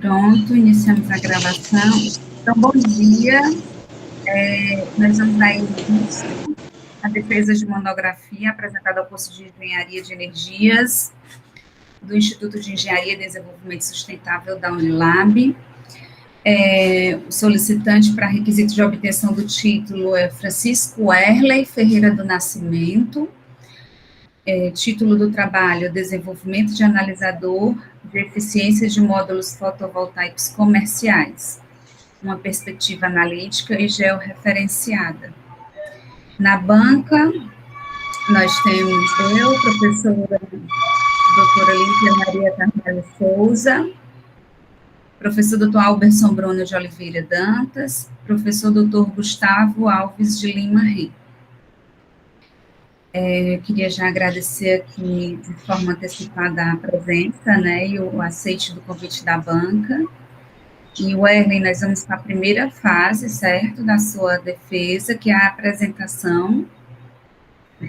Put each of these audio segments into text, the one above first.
Pronto, iniciamos a gravação. Então, bom dia. Nós vamos dar início à defesa de monografia apresentada ao curso de Engenharia de Energias do Instituto de Engenharia e Desenvolvimento Sustentável da Unilab. O solicitante para requisito de obtenção do título é Francisco Erley Ferreira do Nascimento. Título do trabalho: Desenvolvimento de analisador de eficiência de módulos fotovoltaicos comerciais, uma perspectiva analítica e georreferenciada. Na banca, nós temos eu, professora doutora Lídia Maria Carvalho Souza, professor doutor Alberson Bruno de Oliveira Dantas, professor doutor Gustavo Alves de Lima Rey. Eu queria já agradecer aqui de forma antecipada a presença, né, e o aceite do convite da banca. E, Werley, nós vamos para a primeira fase, certo, da sua defesa, que é a apresentação.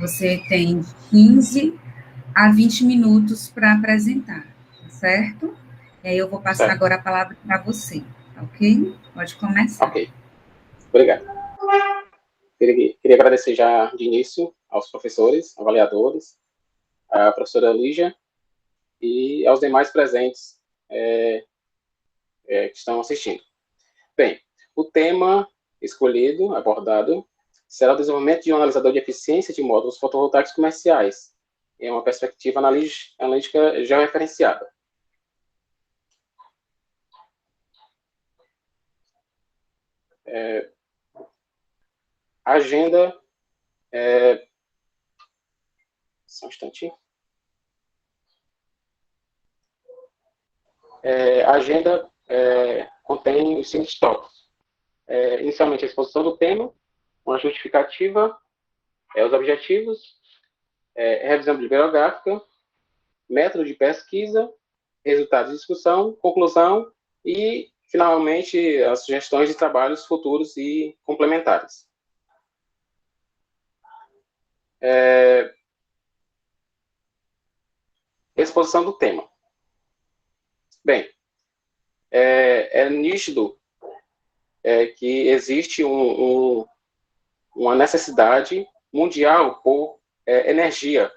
Você tem 15 a 20 minutos para apresentar, certo? E aí eu vou passar agora a palavra para você, ok? Pode começar. Ok, obrigado. Queria agradecer já de início aos professores, avaliadores, à professora Lígia e aos demais presentes que estão assistindo. Bem, o tema escolhido, abordado, será o desenvolvimento de um analisador de eficiência de módulos fotovoltaicos comerciais, em uma perspectiva analítica georreferenciada. Agenda... Só um instantinho. A agenda contém os seguintes tópicos. Inicialmente, a exposição do tema, uma justificativa, os objetivos, revisão bibliográfica, método de pesquisa, resultados de discussão, conclusão e, finalmente, as sugestões de trabalhos futuros e complementares. Exposição do tema. Bem, é nítido que existe uma necessidade mundial por energia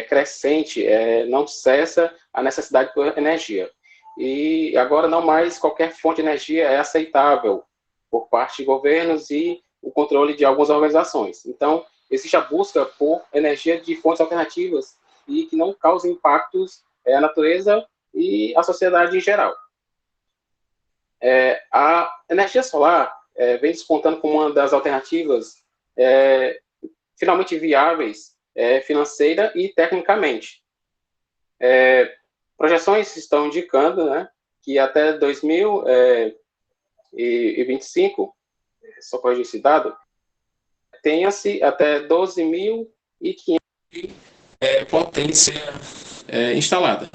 crescente, não cessa a necessidade por energia. E agora não mais qualquer fonte de energia é aceitável por parte de governos e o controle de algumas organizações. Então, existe a busca por energia de fontes alternativas e que não causem impactos à natureza e à sociedade em geral. A energia solar vem despontando como uma das alternativas finalmente viáveis financeira e tecnicamente. Projeções estão indicando, né, que até 2025, só corrigir esse dado, tenha-se até 12.500 de potência instalada.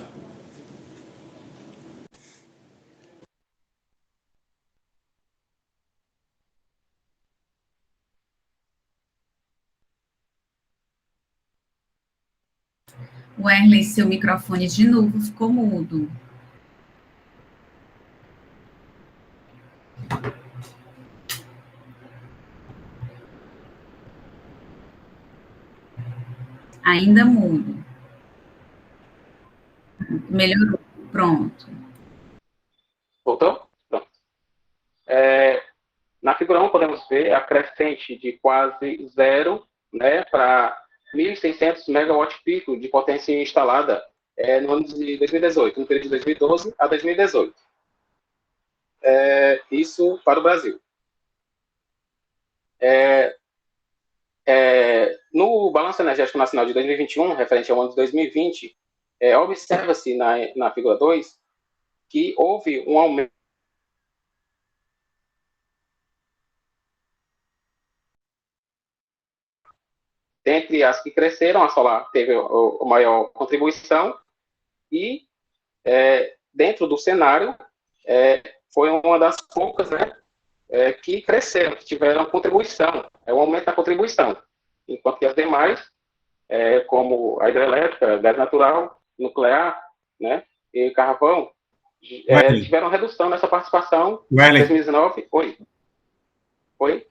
Werley, seu microfone de novo ficou mudo. Ainda mudo. Melhorou. Pronto. Voltou? Pronto. Na figura 1 podemos ver a crescente de quase zero, né, para 1.600 megawatt-pico de potência instalada no ano de 2018, no período de 2012 a 2018. Isso para o Brasil. No Balanço Energético Nacional de 2021, referente ao ano de 2020, observa-se na figura 2 que houve um aumento entre as que cresceram. A solar teve a maior contribuição e, dentro do cenário, foi uma das poucas, né, que cresceram, que tiveram contribuição, um aumento da contribuição, enquanto que as demais, como a hidrelétrica, gás natural, nuclear, né, e carvão, tiveram redução nessa participação em 2019. Oi?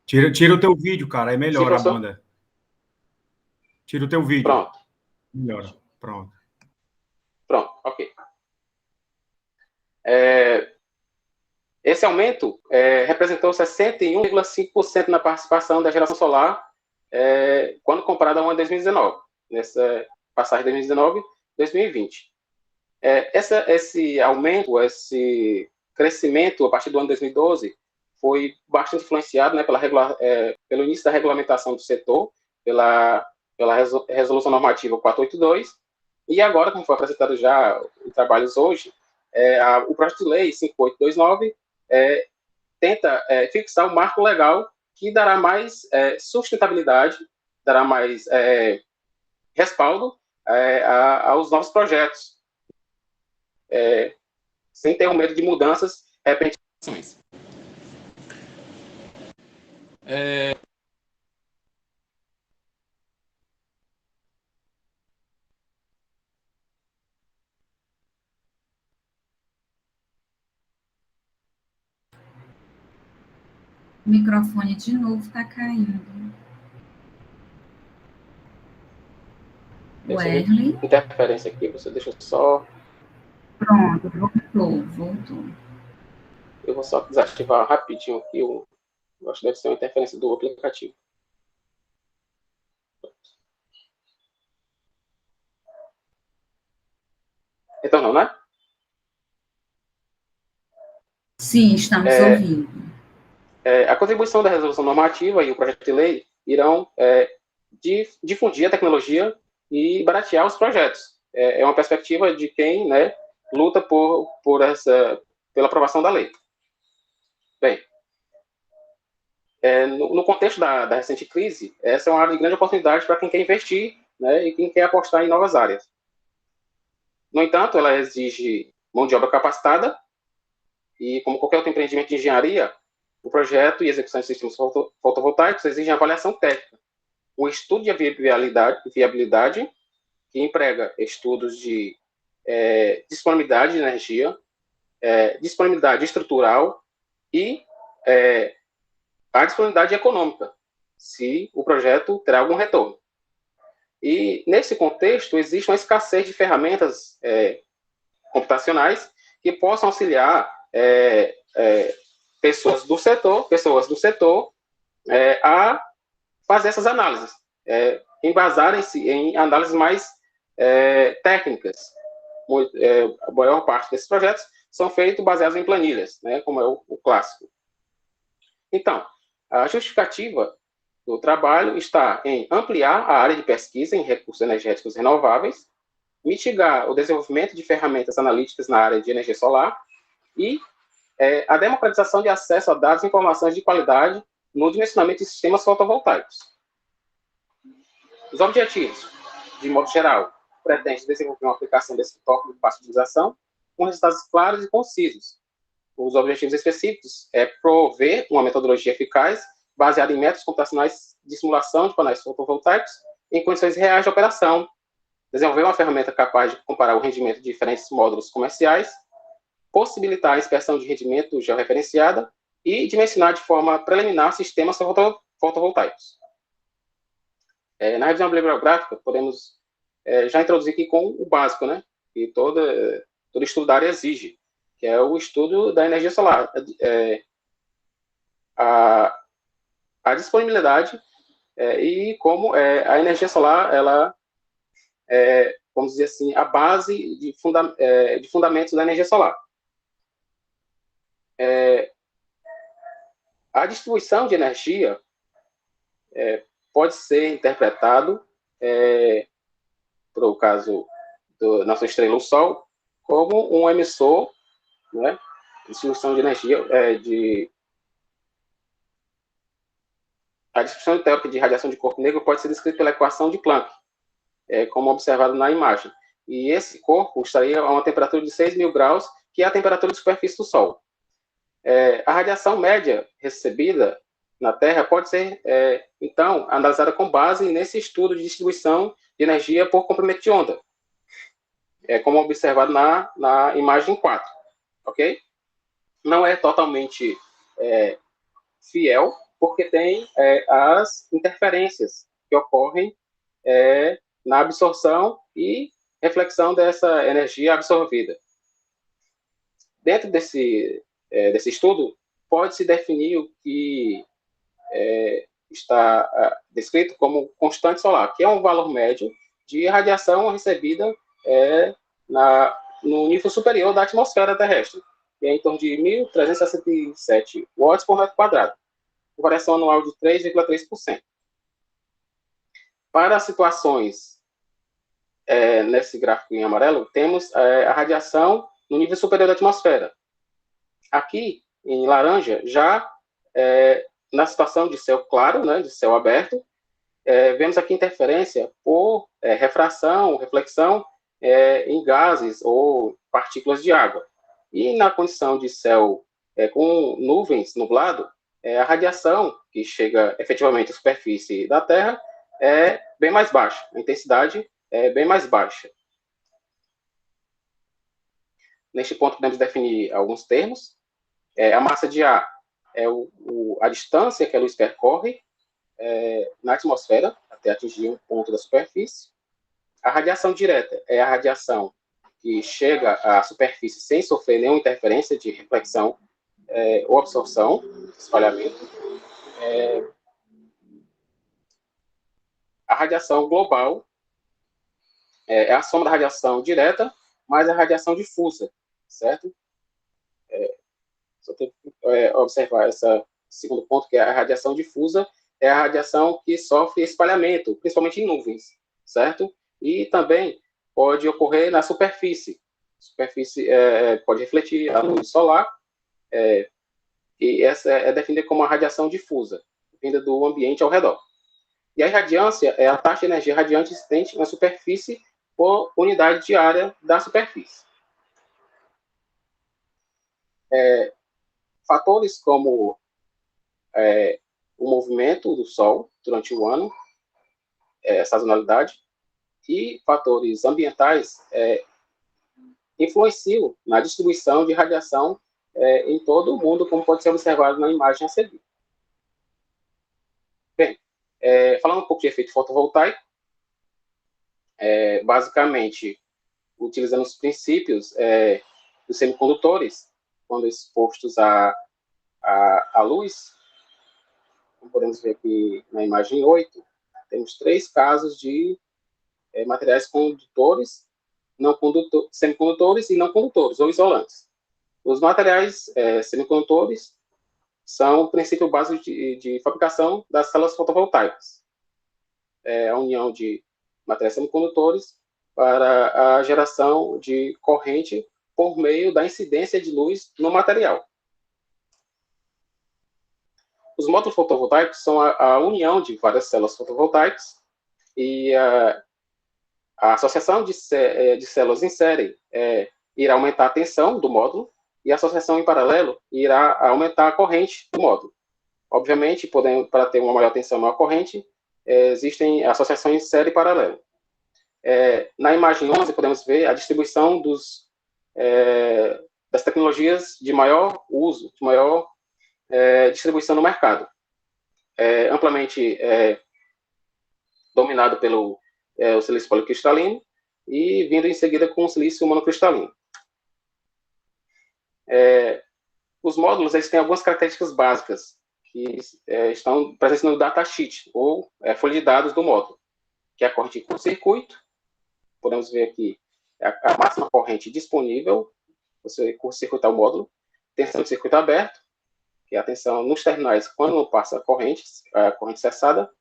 Tira o teu vídeo, cara, é melhor Sim, a banda. Tira o teu vídeo. Pronto. Melhor, pronto. Pronto, ok. Esse aumento representou 61,5% na participação da geração solar quando comparado ao ano de 2019, nessa passagem de 2019 2020. Esse aumento, esse crescimento a partir do ano 2012 foi bastante influenciado, né, pelo início da regulamentação do setor, pela Resolução Normativa 482, e agora, como foi apresentado já em trabalhos hoje, o Projeto de Lei 5829 tenta fixar um marco legal que dará mais sustentabilidade, dará mais respaldo aos novos projetos, sem ter o medo de mudanças repentinas. O microfone de novo está caindo. Werley. Interferência aqui, você deixa só... Pronto, voltou. Eu vou só desativar rapidinho aqui, eu acho que deve ser uma interferência do aplicativo. Então não, né? Sim, estamos ouvindo. A contribuição da resolução normativa e o projeto de lei irão difundir a tecnologia e baratear os projetos. É uma perspectiva de quem, né, luta pela aprovação da lei. Bem, no contexto da recente crise, essa é uma área de grande oportunidade para quem quer investir, né, e quem quer apostar em novas áreas. No entanto, ela exige mão de obra capacitada e, como qualquer outro empreendimento de engenharia, o projeto e execução de sistemas fotovoltaicos exigem avaliação técnica, um estudo de viabilidade que emprega estudos de disponibilidade de energia, disponibilidade estrutural e a disponibilidade econômica, se o projeto terá algum retorno. E, nesse contexto, existe uma escassez de ferramentas computacionais que possam auxiliar pessoas do setor a fazer essas análises, embasarem-se em análises mais técnicas. A maior parte desses projetos são feitos baseados em planilhas, né, como é o clássico. Então, a justificativa do trabalho está em ampliar a área de pesquisa em recursos energéticos renováveis, mitigar o desenvolvimento de ferramentas analíticas na área de energia solar e a democratização de acesso a dados e informações de qualidade no dimensionamento de sistemas fotovoltaicos. Os objetivos, de modo geral, pretendem desenvolver uma aplicação desse tópico de fácil utilização com resultados claros e concisos. Os objetivos específicos é prover uma metodologia eficaz baseada em métodos computacionais de simulação de painéis fotovoltaicos em condições reais de operação, desenvolver uma ferramenta capaz de comparar o rendimento de diferentes módulos comerciais, possibilitar a inspeção de rendimento georreferenciada e dimensionar de forma preliminar sistemas fotovoltaicos. Na revisão bibliográfica, podemos já introduzir aqui com o básico, né, que todo estudo da área exige, que é o estudo da energia solar, a disponibilidade e como a energia solar, ela vamos dizer assim, a base de fundamentos da energia solar. A distribuição de energia pode ser interpretado, para o caso da nossa estrela, o Sol, como um emissor, né, distribuição de energia, a distribuição teórica de radiação de corpo negro pode ser descrita pela equação de Planck, como observado na imagem. E esse corpo estaria a uma temperatura de 6.000 graus, que é a temperatura de superfície do Sol. A radiação média recebida na Terra pode ser, então, analisada com base nesse estudo de distribuição de energia por comprimento de onda. como observado na imagem 4, ok? Não é totalmente fiel, porque tem as interferências que ocorrem na absorção e reflexão dessa energia absorvida. Dentro desse estudo, pode-se definir o que está descrito como constante solar, que é um valor médio de radiação recebida no nível superior da atmosfera terrestre, que é em torno de 1.367 watts por metro quadrado, com variação anual de 3,3%. Para situações nesse gráfico em amarelo, temos a radiação no nível superior da atmosfera. Aqui, em laranja, já na situação de céu claro, né, de céu aberto, vemos aqui interferência por refração, reflexão em gases ou partículas de água. E na condição de céu com nuvens, nublado, a radiação que chega efetivamente à superfície da Terra é bem mais baixa, a intensidade é bem mais baixa. Neste ponto, podemos definir alguns termos. A massa de ar é a distância que a luz percorre na atmosfera até atingir um ponto da superfície. A radiação direta é a radiação que chega à superfície sem sofrer nenhuma interferência de reflexão ou absorção, espalhamento. A radiação global é a soma da radiação direta mais a radiação difusa, certo? Só tem que observar esse segundo ponto, que é a radiação difusa, é a radiação que sofre espalhamento, principalmente em nuvens, certo? E também pode ocorrer na superfície. A superfície pode refletir a luz solar, e essa é definida como a radiação difusa, vinda do ambiente ao redor. E a irradiância é a taxa de energia radiante existente na superfície por unidade de área da superfície. Fatores como o movimento do Sol durante o ano, sazonalidade, e fatores ambientais influenciam na distribuição de radiação em todo o mundo, como pode ser observado na imagem a seguir. Bem, falando um pouco de efeito fotovoltaico, basicamente, utilizando os princípios dos semicondutores, quando expostos à luz, como podemos ver aqui na imagem 8, temos 3 casos de materiais condutores, semicondutores e não condutores, ou isolantes. Os materiais semicondutores são o princípio básico de fabricação das células fotovoltaicas. A união de materiais semicondutores para a geração de corrente por meio da incidência de luz no material. Os módulos fotovoltaicos são a união de várias células fotovoltaicas e a associação de células em série irá aumentar a tensão do módulo e a associação em paralelo irá aumentar a corrente do módulo. Obviamente, para ter uma maior tensão e maior corrente, existem associações em série e paralelo. Na imagem 11, podemos ver a distribuição das tecnologias de maior uso, de maior distribuição no mercado. Amplamente dominado pelo o silício policristalino e vindo em seguida com o silício monocristalino. Os módulos eles têm algumas características básicas que estão presentes no datasheet, ou folha de dados do módulo, que é a corrente de curto-circuito. Podemos ver aqui a máxima corrente disponível, você curto-circuitar o módulo, tensão de circuito aberto, que é a tensão nos terminais quando não passa a corrente cessada,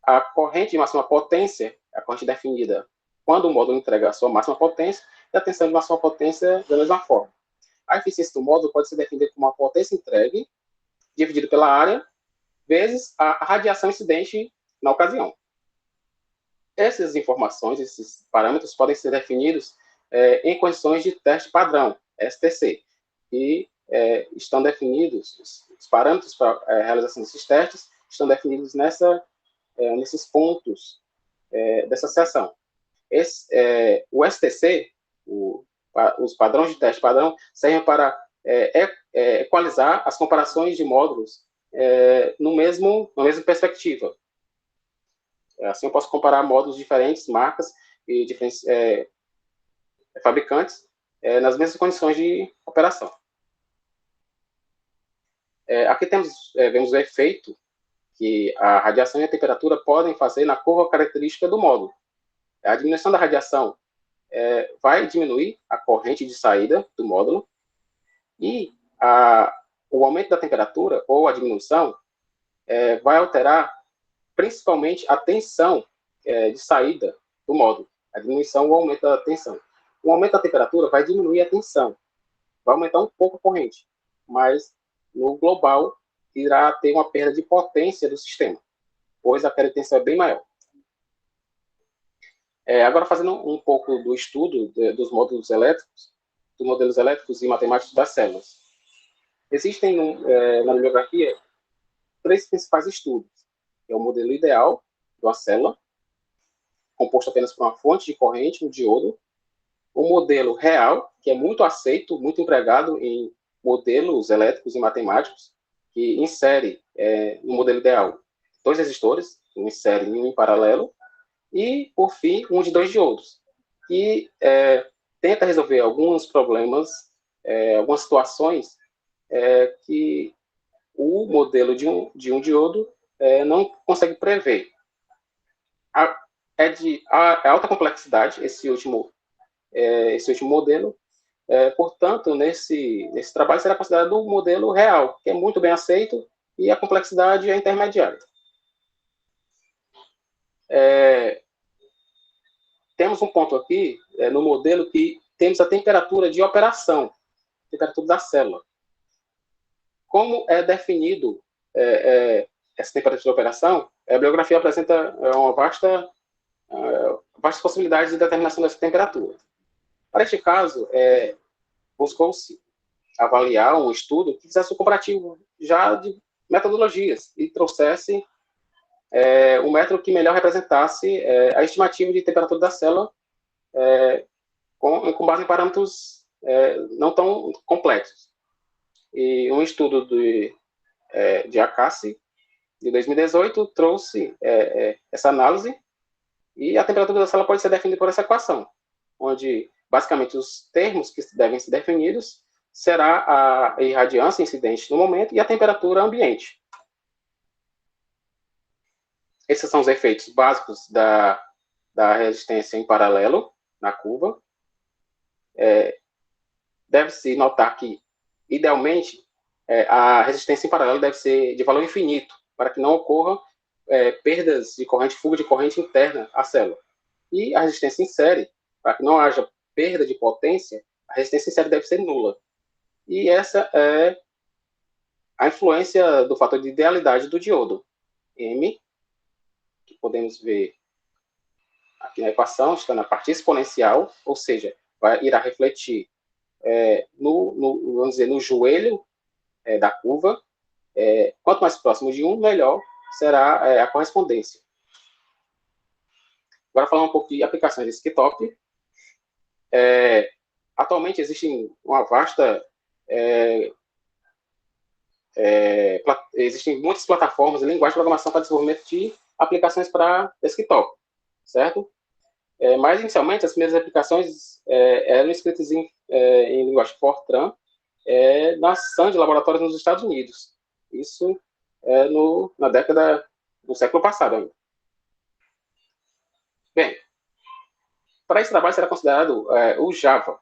a corrente de máxima potência, a corrente definida quando o módulo entrega a sua máxima potência, e a tensão de máxima potência da mesma forma. A eficiência do módulo pode ser definida como a potência entregue, dividido pela área, vezes a radiação incidente na ocasião. Essas informações, esses parâmetros, podem ser definidos em condições de teste padrão, STC, e estão definidos, os parâmetros para a realização desses testes estão definidos nesses pontos dessa seção. O STC os padrões de teste padrão servem para equalizar as comparações de módulos na mesma perspectiva. Assim, eu posso comparar módulos de diferentes marcas e diferentes fabricantes nas mesmas condições de operação. Aqui vemos o efeito que a radiação e a temperatura podem fazer na curva característica do módulo. A diminuição da radiação vai diminuir a corrente de saída do módulo e o aumento da temperatura ou a diminuição vai alterar principalmente a tensão de saída do módulo. A diminuição ou aumento da tensão. O aumento da temperatura vai diminuir a tensão, vai aumentar um pouco a corrente, mas no global irá ter uma perda de potência do sistema, pois a perda de tensão é bem maior. Agora, fazendo um pouco do estudo dos modelos elétricos e matemáticos das células. Existem na bibliografia 3 principais estudos. É o modelo ideal de uma célula, composto apenas por uma fonte de corrente, um diodo. O modelo real, que é muito aceito, muito empregado em modelos elétricos e matemáticos, que insere no modelo ideal 2 resistores, um em série e um em paralelo, e, por fim, um de 2 diodos, que tenta resolver alguns problemas, algumas situações que o modelo de um diodo não consegue prever. É de alta complexidade esse último modelo. Portanto, nesse trabalho será considerado um modelo real, que é muito bem aceito e a complexidade é intermediária. Temos um ponto aqui no modelo que temos a temperatura de operação, temperatura da célula. Como é definido essa temperatura de operação? A bibliografia apresenta vastas possibilidades de determinação dessa temperatura. Para este caso, buscou-se avaliar um estudo que fizesse um comparativo já de metodologias e trouxesse um método que melhor representasse a estimativa de temperatura da célula com base em parâmetros não tão complexos. E um estudo de Acassi, de 2018, trouxe essa análise, e a temperatura da célula pode ser definida por essa equação, onde, basicamente, os termos que devem ser definidos será a irradiância incidente no momento e a temperatura ambiente. Esses são os efeitos básicos da resistência em paralelo na curva. Deve-se notar que, idealmente, a resistência em paralelo deve ser de valor infinito, para que não ocorra perdas de corrente, fuga de corrente interna à célula. E a resistência em série, para que não haja perda de potência, a resistência em série deve ser nula. E essa é a influência do fator de idealidade do diodo, M, que podemos ver aqui na equação, está na parte exponencial, ou seja, irá refletir vamos dizer, no joelho da curva. Quanto mais próximo de 1, melhor será a correspondência. Agora, falar um pouco de aplicações de Skitop. Atualmente, existem uma vasta... existem muitas plataformas e linguagens de programação para desenvolvimento de aplicações para desktop, certo? Mas, inicialmente, as primeiras aplicações eram escritas em linguagem Fortran na SAN de laboratórios nos Estados Unidos. Isso na década do século passado ainda. Bem, para esse trabalho será considerado o Java,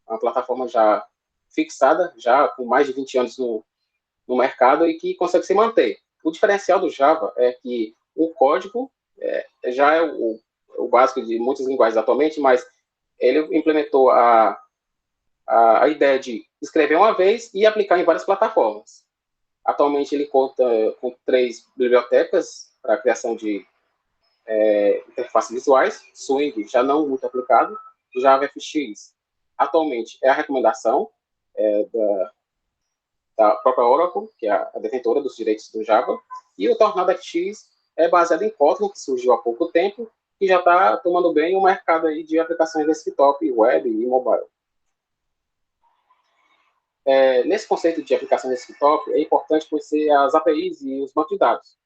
uma plataforma já fixada, já com mais de 20 anos no mercado e que consegue se manter. O diferencial do Java é que o código já é o básico de muitas linguagens atualmente, mas ele implementou a ideia de escrever uma vez e aplicar em várias plataformas. Atualmente ele conta com 3 bibliotecas para a criação de interfaces visuais. Swing, já não muito aplicado. JavaFX, atualmente é a recomendação da própria Oracle, que é a detentora dos direitos do Java. E o TornadoFX é baseado em Kotlin, que surgiu há pouco tempo, que já está tomando bem o mercado aí de aplicações desktop, web e mobile. Nesse conceito de aplicação desktop, é importante conhecer as APIs e os bancos de dados.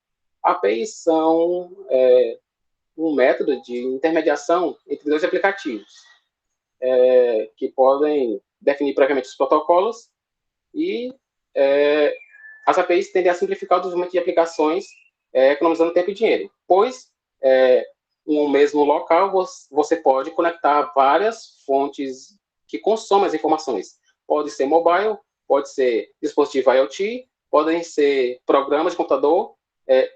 APIs são um método de intermediação entre dois aplicativos, que podem definir previamente os protocolos e as APIs tendem a simplificar o desenvolvimento de aplicações, economizando tempo e dinheiro, pois no mesmo local você pode conectar várias fontes que consomem as informações. Pode ser mobile, pode ser dispositivo IoT, podem ser programas de computador,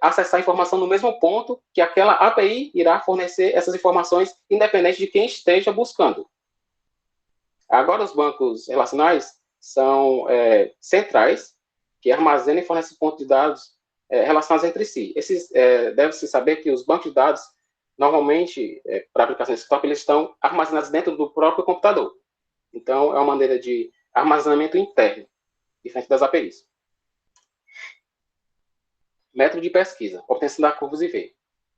acessar a informação no mesmo ponto que aquela API irá fornecer essas informações, independente de quem esteja buscando. Agora, os bancos relacionais são centrais, que armazenam e fornecem pontos de dados relacionados entre si. Deve-se saber que os bancos de dados, normalmente, para aplicações de desktop, eles estão armazenados dentro do próprio computador. Então, é uma maneira de armazenamento interno, diferente das APIs. Método de pesquisa, obtenção da curvas IV.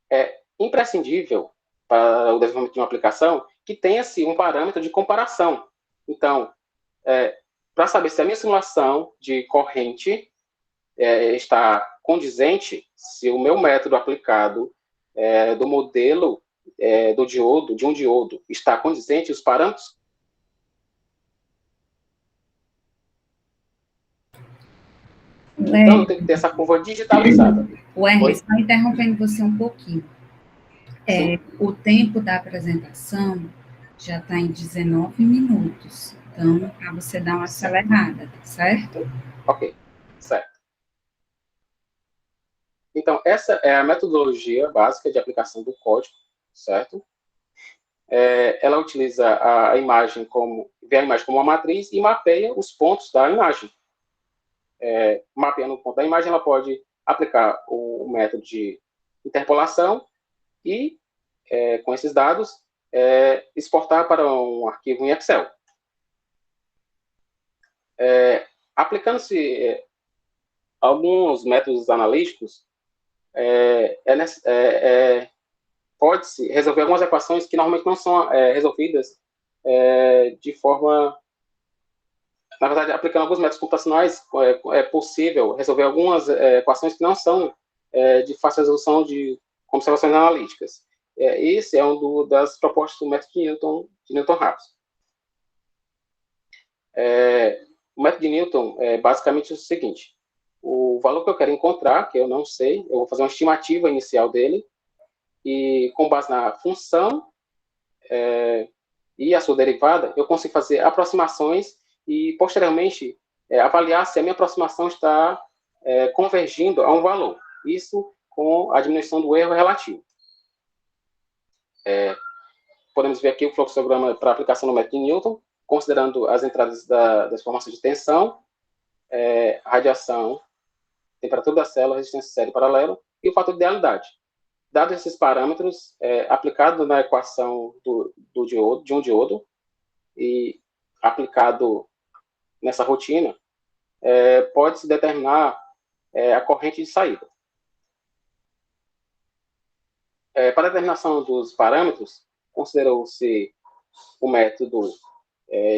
É imprescindível para o desenvolvimento de uma aplicação que tenha-se um parâmetro de comparação. Então, para saber se a minha simulação de corrente está condizente, se o meu método aplicado do modelo de um diodo está condizente, os parâmetros. Então, eu tenho que ter essa curva digitalizada. Hermes, só interrompendo você um pouquinho. O tempo da apresentação já está em 19 minutos. Então, para você dar uma acelerada, tá certo? Ok, certo. Então, essa é a metodologia básica de aplicação do código, certo? Ela utiliza a imagem vê a imagem como uma matriz e mapeia os pontos da imagem. Mapeando o ponto da imagem, ela pode aplicar o método de interpolação e, com esses dados, exportar para um arquivo em Excel. Aplicando-se alguns métodos analíticos, pode-se resolver algumas equações que normalmente não são resolvidas de forma... Na verdade, aplicando alguns métodos computacionais, é possível resolver algumas equações que não são de fácil resolução de observações analíticas. Esse é das propostas do método de Newton-Raphson. O método de Newton é basicamente o seguinte: o valor que eu quero encontrar, que eu não sei, eu vou fazer uma estimativa inicial dele, e com base na função e a sua derivada, eu consigo fazer aproximações e, posteriormente, avaliar se a minha aproximação está convergindo a um valor. Isso com a diminuição do erro relativo. Podemos ver aqui o fluxograma para aplicação no método de Newton, considerando as entradas das informações de tensão, radiação, temperatura da célula, resistência série paralela e o fator de idealidade. Dados esses parâmetros, aplicado na equação de um diodo e aplicado nessa rotina, pode-se determinar a corrente de saída. Para a determinação dos parâmetros, considerou-se o método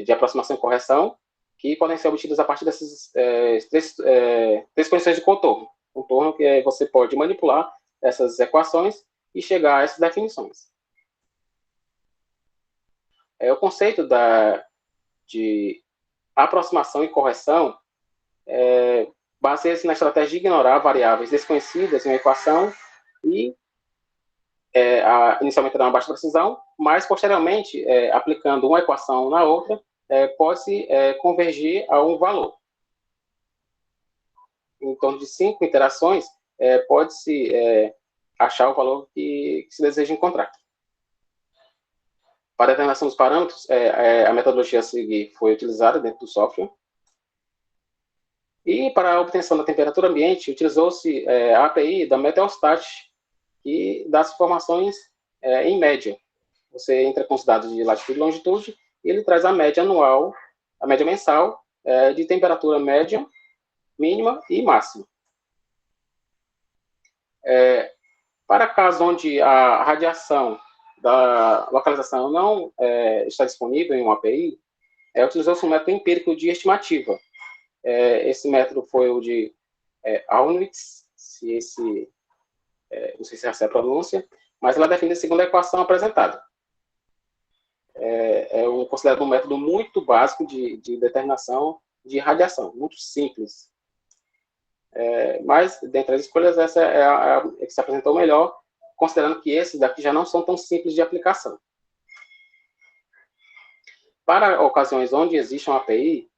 de aproximação e correção, que podem ser obtidos a partir dessas três condições de contorno. Contorno que você pode manipular essas equações e chegar a essas definições. O conceito de aproximação e correção baseia-se na estratégia de ignorar variáveis desconhecidas em uma equação e inicialmente dá uma baixa precisão, mas posteriormente, aplicando uma equação na outra, pode-se convergir a um valor. Em torno de 5 iterações, pode-se achar o valor que se deseja encontrar. Para a determinação dos parâmetros, a metodologia a seguir foi utilizada dentro do software. E para a obtenção da temperatura ambiente, utilizou-se a API da Meteostat, que dá as informações em média. Você entra com os dados de latitude e longitude, e ele traz a média anual, a média mensal, de temperatura média, mínima e máxima. Para casos onde a radiação da localização não está disponível em uma API, utilizou-se um método empírico de estimativa. Esse método foi o de Aunwitz, não sei se essa é a pronúncia, mas ela define segundo a equação apresentada. Considerado um método muito básico de determinação de radiação, muito simples. Mas, dentre as escolhas, essa é a que se apresentou melhor, considerando que esses daqui já não são tão simples de aplicação. Para ocasiões onde existe uma API,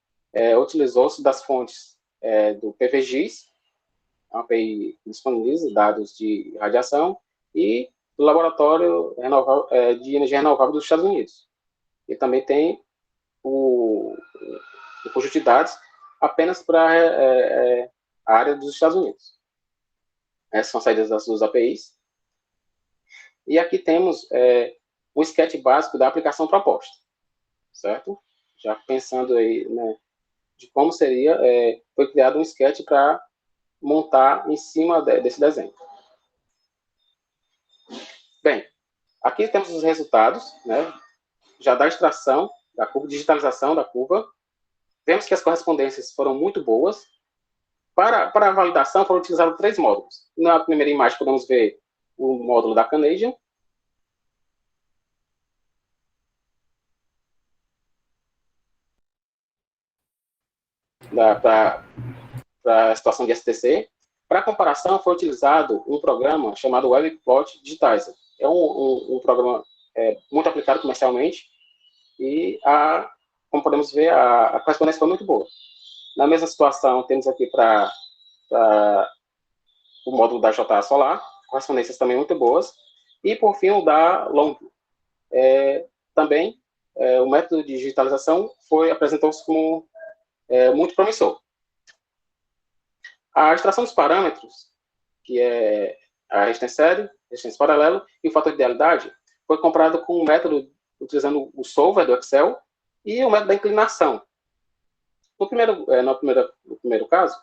utilizou-se das fontes do PVGIS, uma API que disponibiliza dados de radiação, e do Laboratório de Energia Renovável dos Estados Unidos. E também tem o conjunto de dados apenas para a área dos Estados Unidos. Essas são saídas das duas APIs. E aqui temos um sketch básico da aplicação proposta, certo? Já pensando aí, né, de como seria, foi criado um sketch para montar em cima desse desenho. Bem, aqui temos os resultados, né, já da extração da curva, digitalização da curva. Vemos que as correspondências foram muito boas. Para a validação foram utilizados 3 módulos. Na primeira imagem podemos ver o módulo da Canadian. Para a situação de STC. Para comparação, foi utilizado um programa chamado WebPlot Digitizer. É um programa muito aplicado comercialmente e, como podemos ver, a correspondência foi muito boa. Na mesma situação, temos aqui para o módulo da JA Solar, correspondências também muito boas. E, por fim, o da Long. Também, o método de digitalização apresentou-se como muito promissor. A extração dos parâmetros, que é a resistência série, resistência paralela e o fator de idealidade, foi comparado com o método utilizando o solver do Excel e o método da inclinação. No primeiro caso,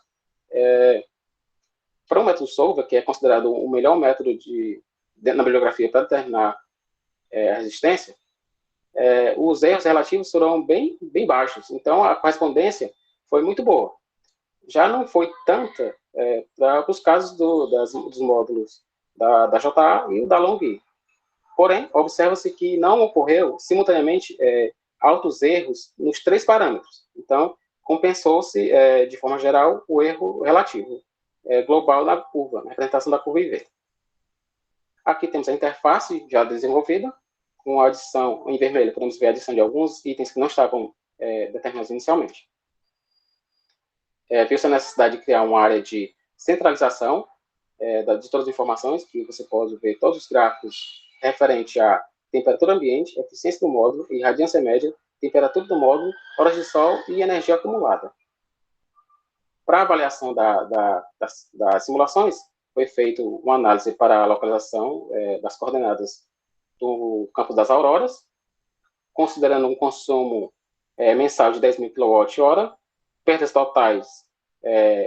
para o método solver, que é considerado o melhor método na bibliografia para determinar a resistência, os erros relativos foram bem baixos. Então, a correspondência foi muito boa. Já não foi tanta para os casos dos módulos da JA e da Long. Porém, observa-se que não ocorreu simultaneamente altos erros nos 3 parâmetros. Então, compensou-se, de forma geral, o erro relativo global na curva, na representação da curva IV. Aqui temos a interface já desenvolvida, com a adição, em vermelho, podemos ver a adição de alguns itens que não estavam determinados inicialmente. Viu-se a necessidade de criar uma área de centralização de todas as informações, que você pode ver todos os gráficos referente à temperatura ambiente, eficiência do módulo, irradiância média, temperatura do módulo, horas de sol e energia acumulada. Para a avaliação das simulações, foi feita uma análise para a localização das coordenadas do campo das auroras, considerando um consumo mensal de 10.000 kWh, perdas totais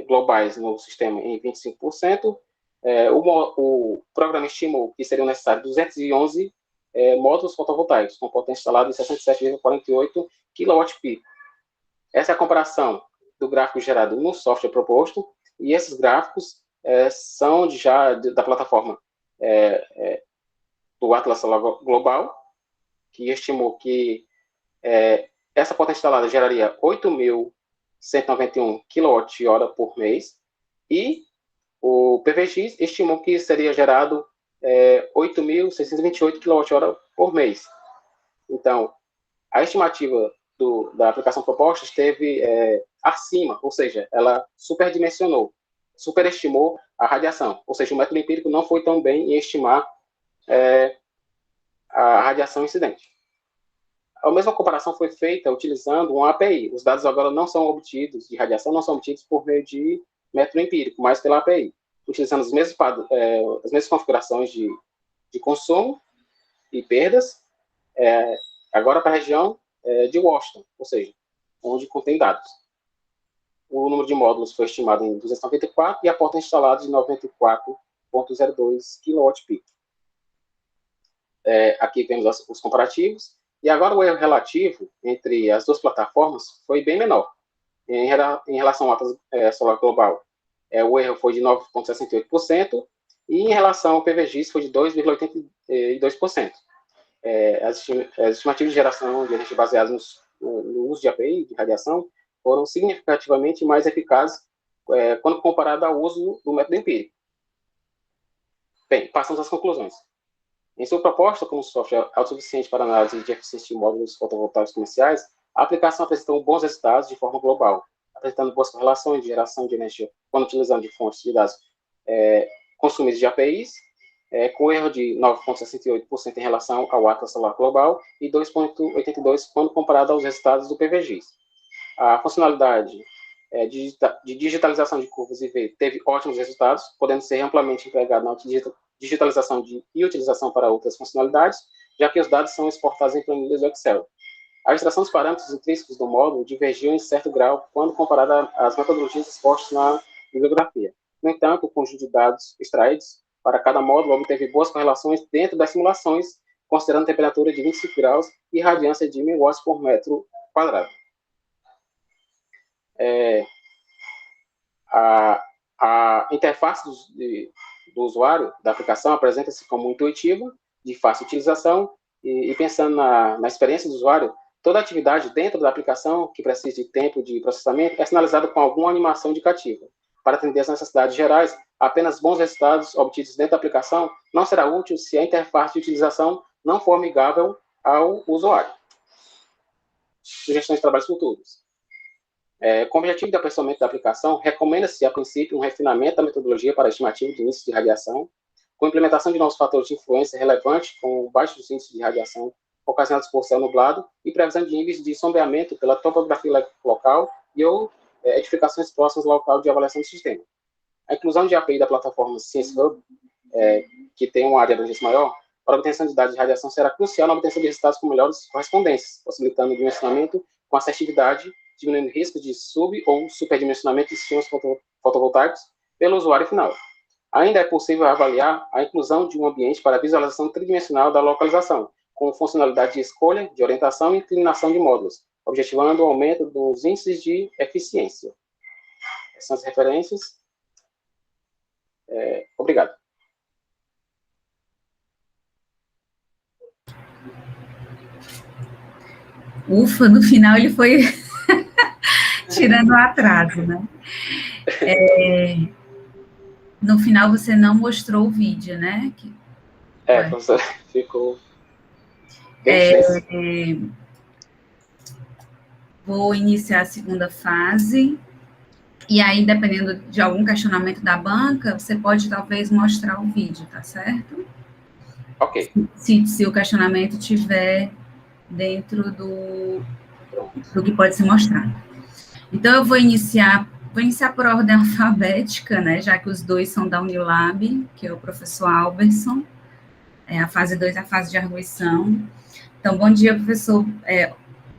globais no sistema em 25%. O programa estimou que seriam necessários 211 módulos fotovoltaicos, com potência instalada de 67,48 kWp. Essa é a comparação do gráfico gerado no software proposto, e esses gráficos são da plataforma do Atlas Solar Global, que estimou que essa potência instalada geraria 8.191 kWh por mês, e o PVX estimou que seria gerado 8.628 kWh por mês. Então, a estimativa da aplicação proposta esteve acima, ou seja, ela superestimou a radiação, ou seja, o método empírico não foi tão bem em estimar a radiação incidente. A mesma comparação foi feita utilizando uma API. Os dados agora não são obtidos, de radiação, não são obtidos por meio de método empírico, mas pela API, utilizando as mesmas configurações de consumo e perdas, agora para a região de Washington, ou seja, onde contém dados. O número de módulos foi estimado em 294 e a potência instalada de 94,02 kWp. aqui temos os comparativos, e agora o erro relativo entre as duas plataformas foi bem menor. Em relação ao Atlas Solar Global, o erro foi de 9,68%, e em relação ao PVGIS foi de 2,82%. As estimativas de geração de energia baseadas no uso de API, de radiação, foram significativamente mais eficazes quando comparado ao uso do método empírico. Bem, passamos às conclusões. Em sua proposta como software autossuficiente para análise de eficiência de módulos fotovoltaicos comerciais, a aplicação apresentou bons resultados de forma global, apresentando boas correlações de geração de energia quando utilizando de fontes de dados consumidos de APIs, com erro de 9,68% em relação ao Atlas Solar Global e 2,82% quando comparado aos resultados do PVGIS. A funcionalidade de digitalização de curvas IV teve ótimos resultados, podendo ser amplamente empregado na digitalização e utilização para outras funcionalidades, já que os dados são exportados em planilhas do Excel. A extração dos parâmetros intrínsecos do módulo divergiu em certo grau quando comparada às metodologias expostas na bibliografia. No entanto, o conjunto de dados extraídos para cada módulo obteve boas correlações dentro das simulações, considerando temperatura de 25 graus e radiância de 1000 watts por metro quadrado. A interface do usuário da aplicação apresenta-se como intuitiva, de fácil utilização, e pensando na experiência do usuário, toda atividade dentro da aplicação que precise de tempo de processamento é sinalizada com alguma animação indicativa. Para atender às necessidades gerais, apenas bons resultados obtidos dentro da aplicação não será útil se a interface de utilização não for amigável ao usuário. Sugestões de trabalhos futuros. Com o objetivo de aperfeiçoamento da aplicação, recomenda-se, a princípio, um refinamento da metodologia para a estimativa de índice de radiação, com implementação de novos fatores de influência relevantes, com baixos índices de radiação ocasionados por céu nublado e previsão de níveis de sombreamento pela topografia local ou edificações próximas ao local de avaliação do sistema. A inclusão de API da plataforma Science Hub, que tem uma área de abrangência maior, para a obtenção de dados de radiação será crucial na obtenção de resultados com melhores correspondências, possibilitando o dimensionamento com assertividade, diminuindo o risco de ou superdimensionamento de sistemas fotovoltaicos pelo usuário final. Ainda é possível avaliar a inclusão de um ambiente para a visualização tridimensional da localização, com funcionalidade de escolha, de orientação e inclinação de módulos, objetivando o aumento dos índices de eficiência. Essas são as referências. Obrigado. Ufa, no final ele foi tirando o atraso, né? No final você não mostrou o vídeo, né? Professor, ficou bem Vou iniciar a segunda fase, e aí, dependendo de algum questionamento da banca, você pode talvez mostrar o vídeo, tá certo? Ok. Se o questionamento tiver dentro do que pode ser mostrado. Então, eu vou iniciar por ordem alfabética, né, já que os dois são da Unilab, que é o professor Alberson, a fase 2 é a fase de arguição. Então, bom dia, professor,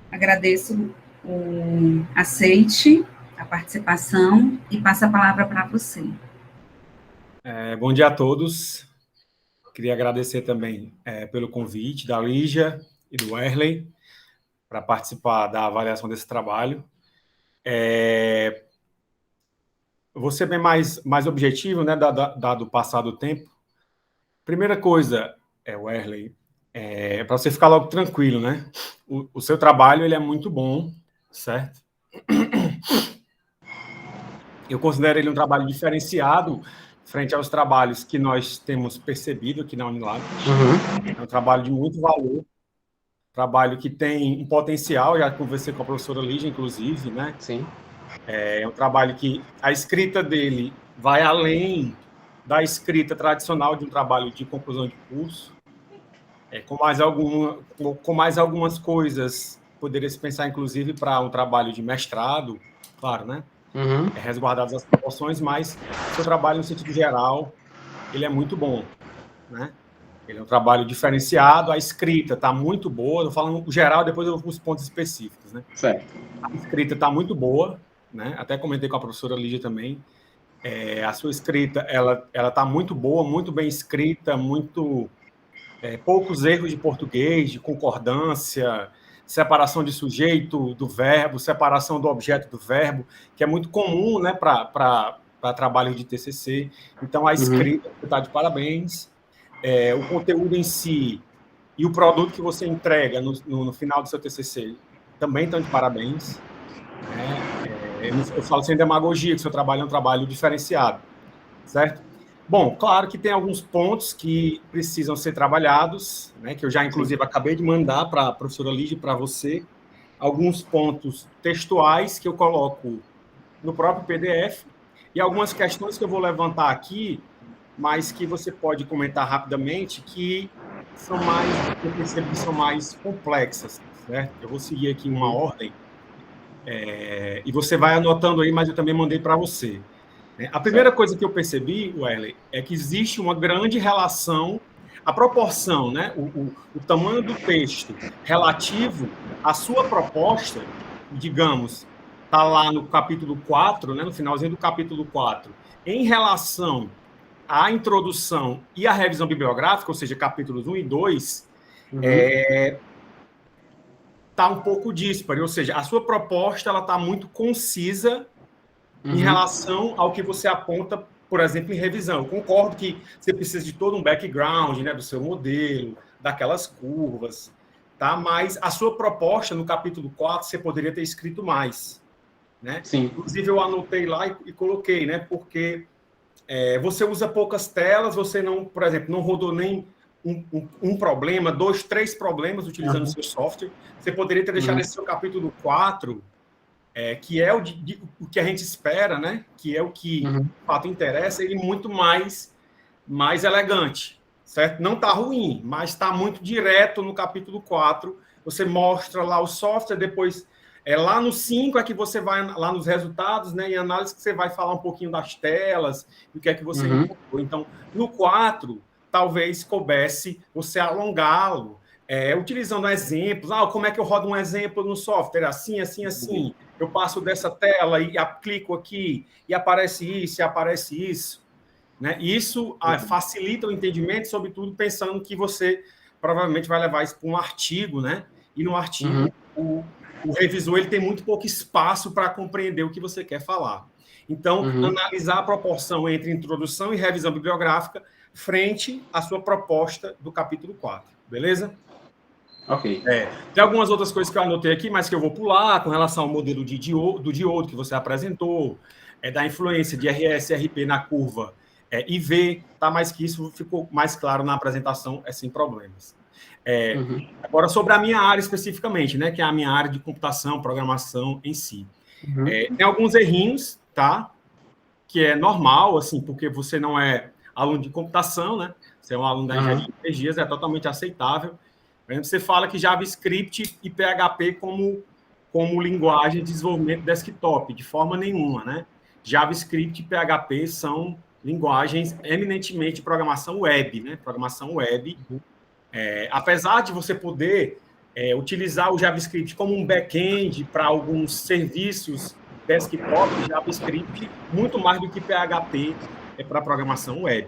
agradeço o aceite, a participação, e passo a palavra para você. Bom dia a todos. Queria agradecer também pelo convite da Lígia e do Werley para participar da avaliação desse trabalho. Vou ser bem mais objetivo, né, dado o passar do tempo. Primeira coisa, Werley, para você ficar logo tranquilo, né? O seu trabalho ele é muito bom, certo? Eu considero ele um trabalho diferenciado frente aos trabalhos que nós temos percebido aqui na Unilab. É um trabalho de muito valor, trabalho que tem um potencial, já conversei com a professora Lígia, inclusive, né? Sim. É um trabalho que a escrita dele vai além da escrita tradicional de um trabalho de conclusão de curso, com mais algumas coisas, poderia se pensar, inclusive, para um trabalho de mestrado, claro, né? Resguardadas as proporções, mas o seu trabalho, no sentido geral, ele é muito bom, né? Ele é um trabalho diferenciado, a escrita está muito boa, estou falando o geral, depois eu vou para os pontos específicos, né? Certo. A escrita está muito boa, né? Até comentei com a professora Lígia também. A sua escrita, ela está muito boa, muito bem escrita, muito poucos erros de português, de concordância, separação de sujeito do verbo, separação do objeto do verbo, que é muito comum, né, para trabalho de TCC. Então, a escrita está de parabéns. O conteúdo em si e o produto que você entrega no final do seu TCC também estão de parabéns. Eu falo sem demagogia, que o seu trabalho é um trabalho diferenciado, certo? Bom, claro que tem alguns pontos que precisam ser trabalhados, né, que eu já, inclusive, acabei de mandar para a professora Lígia, para você, alguns pontos textuais que eu coloco no próprio PDF e algumas questões que eu vou levantar aqui, mas que você pode comentar rapidamente, que são mais, eu percebo que são mais complexas, certo? Eu vou seguir aqui uma ordem, e você vai anotando aí, mas eu também mandei para você. A primeira coisa que eu percebi, Werley, é que existe uma grande relação, a proporção, né, o tamanho do texto relativo à sua proposta, digamos, está lá no capítulo 4, né, no finalzinho do capítulo 4, em relação à introdução e à revisão bibliográfica, ou seja, capítulos 1 e 2, está um pouco díspare, ou seja, a sua proposta está muito concisa em relação ao que você aponta, por exemplo, em revisão. Eu concordo que você precisa de todo um background, né, do seu modelo, daquelas curvas, tá? Mas a sua proposta no capítulo 4, você poderia ter escrito mais, né? Sim. Inclusive, eu anotei lá e coloquei, né? Porque você usa poucas telas, você não, por exemplo, não rodou nem um problema, 2, 3 problemas utilizando o seu software. Você poderia ter deixado esse seu capítulo 4... que é o que a gente espera, né? Que é o que, de fato, interessa, ele muito mais elegante, certo? Não está ruim, mas está muito direto no capítulo 4. Você mostra lá o software, depois, lá no 5 é que você vai, lá nos resultados, né? Em análise, que você vai falar um pouquinho das telas, o que é que você encontrou. Então, no 4, talvez coubesse você alongá-lo, utilizando exemplos. Como é que eu rodo um exemplo no software? Assim, assim, assim. Eu passo dessa tela e clico aqui, e aparece isso, e aparece isso. Né? Isso facilita o entendimento, sobretudo pensando que você provavelmente vai levar isso para um artigo, né? E no artigo, o revisor ele tem muito pouco espaço para compreender o que você quer falar. Então, analisar a proporção entre introdução e revisão bibliográfica frente à sua proposta do capítulo 4. Beleza? Ok. Tem algumas outras coisas que eu anotei aqui, mas que eu vou pular, com relação ao modelo do diodo que você apresentou, da influência de RS e RP na curva IV, tá? Mas que isso ficou mais claro na apresentação, sem problemas. Agora, sobre a minha área especificamente, né, que é a minha área de computação, programação em si. Tem alguns errinhos, tá? Que é normal, assim, porque você não é aluno de computação, né? Você é um aluno da engenharia de energias, é totalmente aceitável. Por exemplo, você fala que JavaScript e PHP como linguagem de desenvolvimento desktop, de forma nenhuma, né? JavaScript e PHP são linguagens eminentemente de programação web, né? Programação web. Apesar de você poder utilizar o JavaScript como um back-end para alguns serviços desktop, JavaScript, muito mais do que PHP para programação web,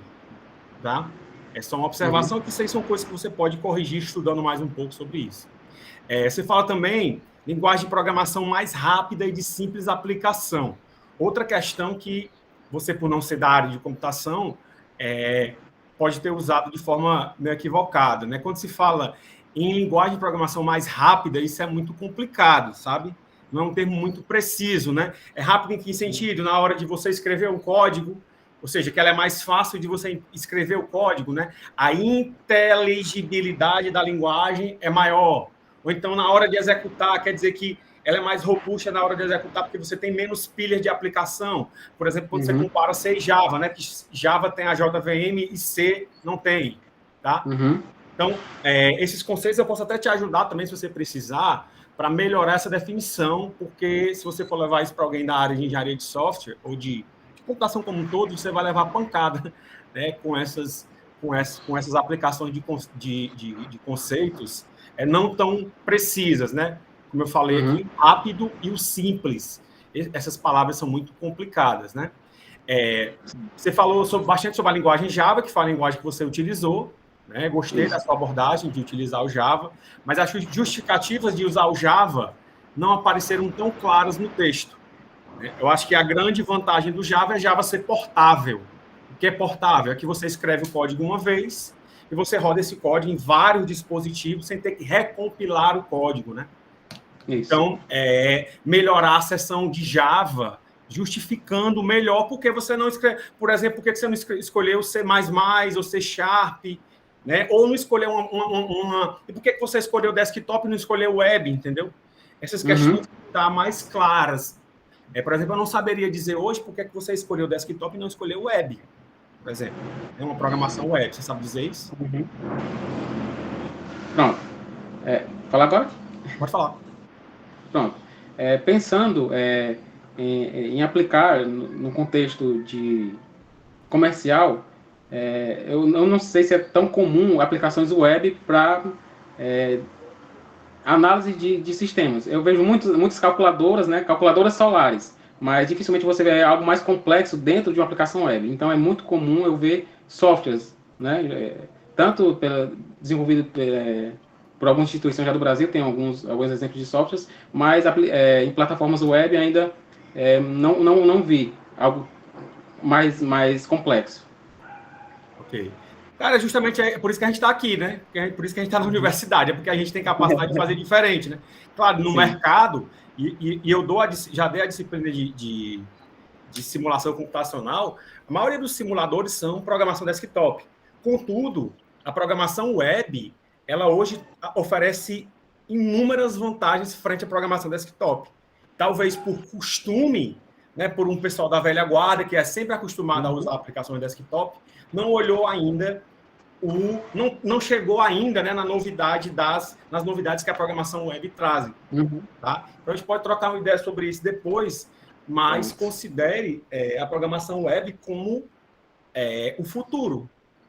tá? É só uma observação, que isso aí são coisas que você pode corrigir estudando mais um pouco sobre isso. Você fala também linguagem de programação mais rápida e de simples aplicação. Outra questão que você, por não ser da área de computação, pode ter usado de forma meio equivocada, né? Quando se fala em linguagem de programação mais rápida, isso é muito complicado, sabe? Não é um termo muito preciso, né? É rápido em que sentido? Na hora de você escrever um código, ou seja, que ela é mais fácil de você escrever o código, né? A inteligibilidade da linguagem é maior. Ou então, na hora de executar, quer dizer que ela é mais robusta na hora de executar, porque você tem menos pilhas de aplicação. Por exemplo, quando você compara C e Java, né? Que Java tem a JVM e C não tem, tá? Então, esses conceitos eu posso até te ajudar também, se você precisar, para melhorar essa definição, porque se você for levar isso para alguém da área de engenharia de software ou de computação como um todo, você vai levar pancada, né, com essas aplicações de conceitos não tão precisas, né? Como eu falei aqui, rápido e o simples. Essas palavras são muito complicadas, né? Você falou bastante sobre a linguagem Java, que foi a linguagem que você utilizou, né? Gostei da sua abordagem de utilizar o Java, mas as justificativas de usar o Java não apareceram tão claras no texto. Eu acho que a grande vantagem do Java é Java ser portável. O que é portável? É que você escreve o código uma vez e você roda esse código em vários dispositivos sem ter que recompilar o código, né? Isso. Então, melhorar a seção de Java, justificando melhor porque você não escreve... Por exemplo, por que você não escolheu C++ ou C Sharp, né? Ou não escolheu E por que você escolheu desktop e não escolheu web, entendeu? Essas questões estão mais claras. Por exemplo, eu não saberia dizer hoje por que você escolheu desktop e não escolheu web, por exemplo. É uma programação web, você sabe dizer isso? Pronto. Falar agora? Pode falar. Pronto. Pensando em aplicar no contexto de comercial, eu não sei se é tão comum aplicações web para análise de sistemas. Eu vejo muitas calculadoras, né, calculadoras solares, mas dificilmente você vê algo mais complexo dentro de uma aplicação web. Então, é muito comum eu ver softwares, né, tanto desenvolvido por algumas instituições já do Brasil, tem alguns exemplos de softwares, mas em plataformas web ainda não vi algo mais complexo. Ok. Cara, justamente é por isso que a gente está aqui, né? Por isso que a gente está na universidade, é porque a gente tem capacidade de fazer diferente, né? Claro, no mercado, e eu já dei a disciplina de simulação computacional, a maioria dos simuladores são programação desktop. Contudo, a programação web, ela hoje oferece inúmeras vantagens frente à programação desktop. Talvez por costume, né, por um pessoal da velha guarda, que é sempre acostumado a usar aplicações desktop, não olhou ainda, não chegou ainda, né, nas novidades que a programação web traz. Tá? Então, a gente pode trocar uma ideia sobre isso depois, mas considere a programação web como o futuro,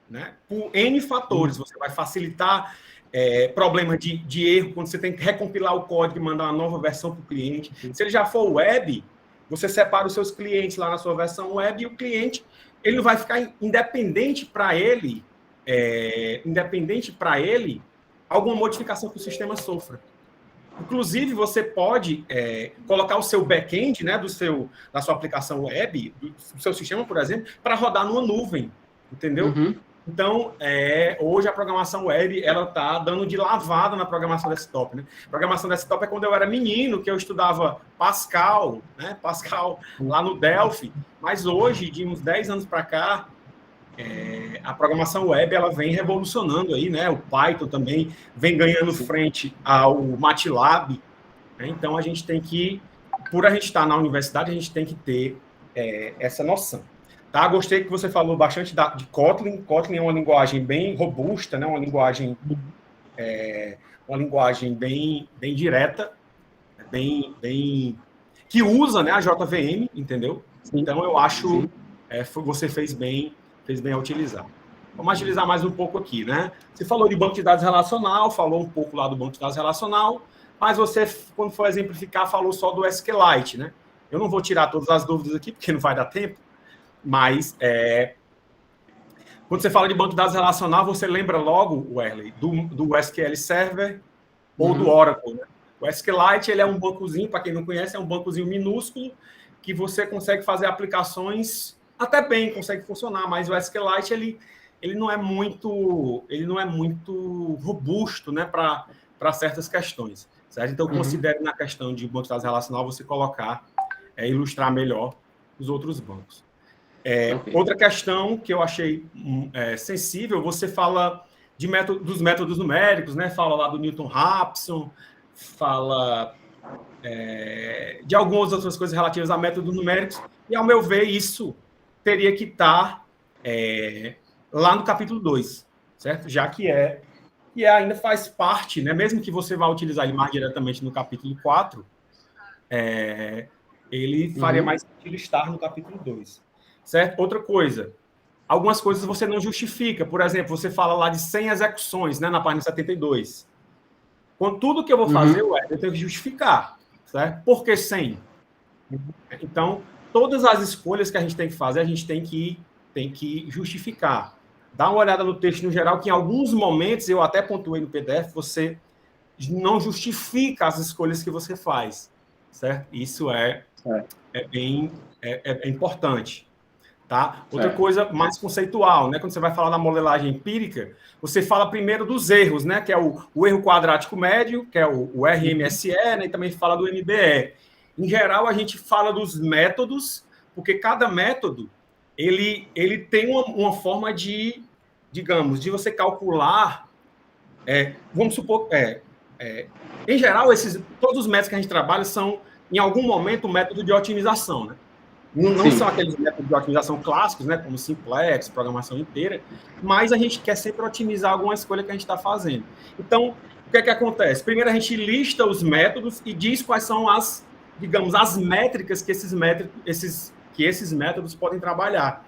né? Por N fatores. Você vai facilitar problema de erro quando você tem que recompilar o código e mandar uma nova versão para o cliente. Se ele já for web, você separa os seus clientes lá na sua versão web e o cliente ele não vai ficar independente para ele, alguma modificação que o sistema sofra. Inclusive, você pode colocar o seu back-end, né, da sua aplicação web, do seu sistema, por exemplo, para rodar numa nuvem, entendeu? Então, hoje a programação web ela está dando de lavada na programação desktop, né? Programação desktop é quando eu era menino, que eu estudava Pascal, né? Pascal lá no Delphi, mas hoje, de uns 10 anos para cá, a programação web ela vem revolucionando aí, né? O Python também vem ganhando frente ao MATLAB, né? Então, a gente tem que, por a gente estar na universidade, a gente tem que ter essa noção. Tá, gostei que você falou bastante de Kotlin. Kotlin é uma linguagem bem robusta, né? Uma linguagem bem direta, que usa, né, a JVM, entendeu? Então, eu acho você fez bem a utilizar. Vamos agilizar mais um pouco aqui, né? Você falou de banco de dados relacional, falou um pouco lá do banco de dados relacional, mas você, quando for exemplificar, falou só do SQLite, né? Eu não vou tirar todas as dúvidas aqui, porque não vai dar tempo, mas quando você fala de banco de dados relacional, você lembra logo, Werley, do SQL Server ou do Oracle, né? O SQLite ele é um bancozinho, para quem não conhece, é um bancozinho minúsculo que você consegue fazer aplicações até bem, consegue funcionar, mas o SQLite ele não é muito robusto, né, para certas questões, certo? Então, considere na questão de banco de dados relacional você colocar, ilustrar melhor os outros bancos. Outra questão que eu achei sensível, você fala dos métodos numéricos, né? Fala lá do Newton-Raphson, fala de algumas outras coisas relativas a métodos numéricos, e, ao meu ver, isso teria que estar lá no capítulo 2, certo? Já que ainda faz parte, né? Mesmo que você vá utilizar ele mais diretamente no capítulo 4, ele faria mais sentido estar no capítulo 2. Certo? Outra coisa, algumas coisas você não justifica. Por exemplo, você fala lá de 100 execuções, né, na página 72. Quando tudo que eu vou fazer, eu tenho que justificar. Certo? Por que 100? Então, todas as escolhas que a gente tem que fazer, a gente tem que justificar. dá uma olhada no texto no geral, que em alguns momentos, eu até pontuei no PDF, você não justifica as escolhas que você faz, certo? Isso é bem importante. Tá? Outra coisa mais conceitual, né? Quando você vai falar da modelagem empírica, você fala primeiro dos erros, né? Que é o erro quadrático médio, que é o RMSE, né? E também fala do MBE. Em geral, a gente fala dos métodos, porque cada método ele tem uma forma de, digamos, de você calcular. Vamos supor, em geral, todos os métodos que a gente trabalha são, em algum momento, um método de otimização, né? Não são aqueles métodos de otimização clássicos, né, como simplex, programação inteira, mas a gente quer sempre otimizar alguma escolha que a gente está fazendo. Então, o que é que acontece? Primeiro, a gente lista os métodos e diz quais são as, digamos, as métricas que esses métodos podem trabalhar.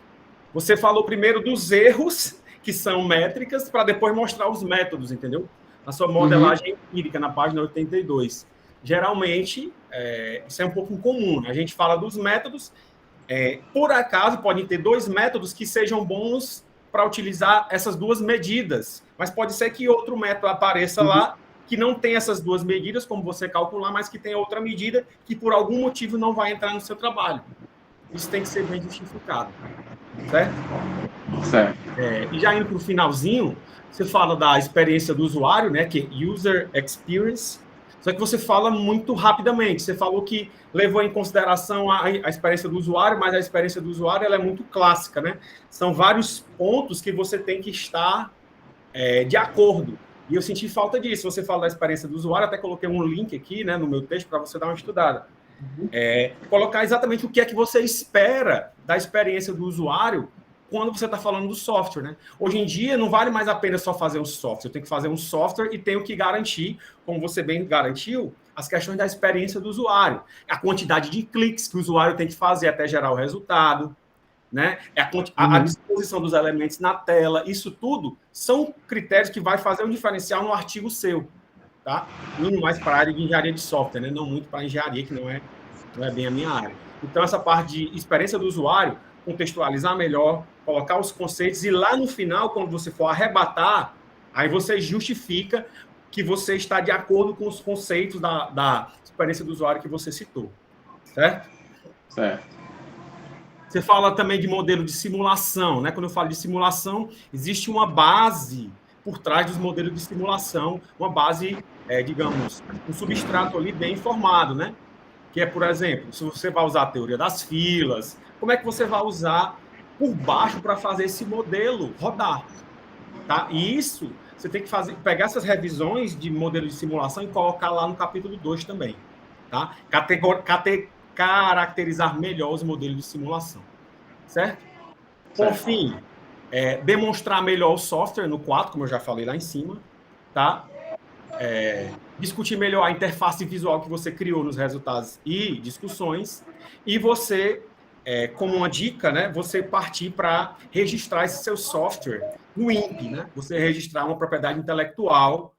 Você falou primeiro dos erros, que são métricas, para depois mostrar os métodos, entendeu? Na sua modelagem empírica, na página 82. Geralmente, isso é um pouco incomum, né? A gente fala dos métodos. Por acaso, podem ter dois métodos que sejam bons para utilizar essas duas medidas, mas pode ser que outro método apareça lá que não tem essas duas medidas, como você calcular, mas que tem outra medida que, por algum motivo, não vai entrar no seu trabalho. Isso tem que ser bem justificado, certo? Certo. E já indo para o finalzinho, você fala da experiência do usuário, né, que é User Experience, só que você fala muito rapidamente. Você falou que levou em consideração a experiência do usuário, mas a experiência do usuário ela é muito clássica, né? São vários pontos que você tem que estar de acordo. E eu senti falta disso. Você fala da experiência do usuário, até coloquei um link aqui, né, no meu texto para você dar uma estudada. Colocar exatamente o que é que você espera da experiência do usuário quando você está falando do software, né? Hoje em dia, não vale mais a pena só fazer um software. Eu tenho que fazer um software e tenho que garantir, como você bem garantiu, as questões da experiência do usuário. A quantidade de cliques que o usuário tem que fazer até gerar o resultado, né? A disposição dos elementos na tela. Isso tudo são critérios que vai fazer um diferencial no artigo seu, tá? Indo mais para a área de engenharia de software, né? Não muito para a engenharia, que não é bem a minha área. Então, essa parte de experiência do usuário, contextualizar melhor, colocar os conceitos, e lá no final, quando você for arrebatar, aí você justifica que você está de acordo com os conceitos da experiência do usuário que você citou, certo? Certo. Você fala também de modelo de simulação, né? Quando eu falo de simulação, existe uma base por trás dos modelos de simulação, uma base, digamos, um substrato ali bem formado, né? Que é, por exemplo, se você vai usar a teoria das filas, como é que você vai usar por baixo para fazer esse modelo rodar? Tá? E isso, você tem que pegar essas revisões de modelo de simulação e colocar lá no capítulo 2 também. Tá? Caracterizar melhor os modelos de simulação. Certo? Por fim, demonstrar melhor o software no 4, como eu já falei lá em cima. Tá? Discutir melhor a interface visual que você criou nos resultados e discussões, e você, como uma dica, né, você partir para registrar esse seu software no INPE, né? Você registrar uma propriedade intelectual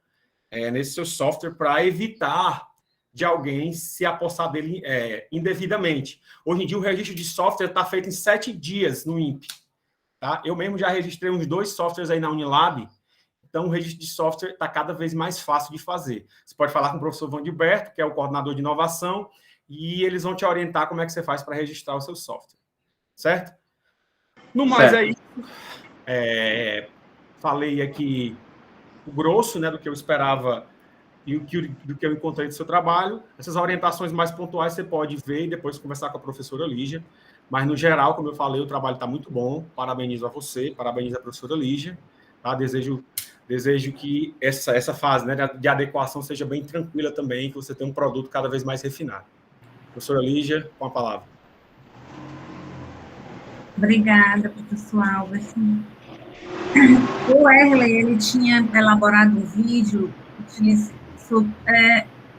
nesse seu software para evitar de alguém se apossar dele indevidamente. Hoje em dia, o registro de software está feito em 7 dias no INPE. Tá? Eu mesmo já registrei uns 2 softwares aí na Unilab. Então, o registro de software está cada vez mais fácil de fazer. Você pode falar com o professor Vandilberto, que é o coordenador de inovação, e eles vão te orientar como é que você faz para registrar o seu software. Certo? No mais, é isso. Falei aqui o grosso, né, do que eu esperava e do que eu encontrei do seu trabalho. Essas orientações mais pontuais você pode ver e depois conversar com a professora Lígia. Mas, no geral, como eu falei, o trabalho está muito bom. Parabenizo a você, parabenizo a professora Lígia. Tá? Desejo que essa fase, né, de adequação seja bem tranquila também, que você tenha um produto cada vez mais refinado. Professora Lígia, com a palavra. Obrigada, professor Alves. O Erley, ele tinha elaborado um vídeo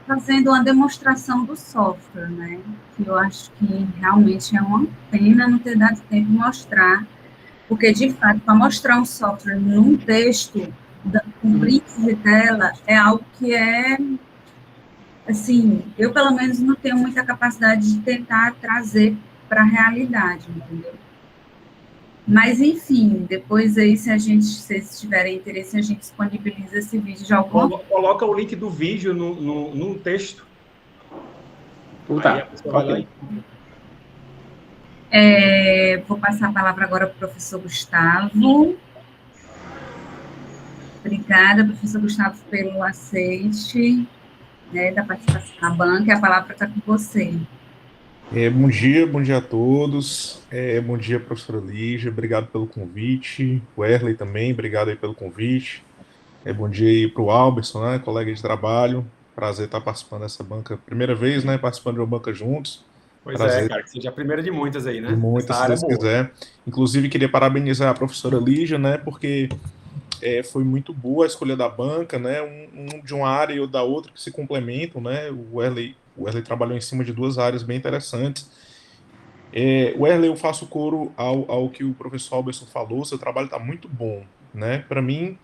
fazendo uma demonstração do software, né? Que eu acho que realmente é uma pena não ter dado tempo de mostrar, porque, de fato, para mostrar um software num texto com prints de tela é algo que assim, eu, pelo menos, não tenho muita capacidade de tentar trazer para a realidade, entendeu? Mas, enfim, depois aí, se vocês tiverem interesse, a gente disponibiliza esse vídeo de alguma forma. Coloca o link do vídeo no texto. Tá. Aí a pessoa vai lá e... vou passar a palavra agora para o professor Gustavo. Obrigada, professor Gustavo, pelo aceite, né, da participação na banca. A palavra está com você. Bom dia a todos. Bom dia, professora Lígia. Obrigado pelo convite. O Erley também, obrigado aí pelo convite. Bom dia aí para o Alberson, né, colega de trabalho. Prazer estar participando dessa banca. Primeira vez, né, participando de uma banca juntos. Pois Prazer. cara, que seja a primeira de muitas aí, né? De muitas, se Deus quiser. Inclusive, queria parabenizar a professora Lígia, né, porque foi muito boa a escolha da banca, né, um de uma área e o da outra que se complementam, né. O Erley trabalhou em cima de duas áreas bem interessantes. O Erley, eu faço coro ao que o professor Alberson falou. Seu trabalho está muito bom, né? Para mim,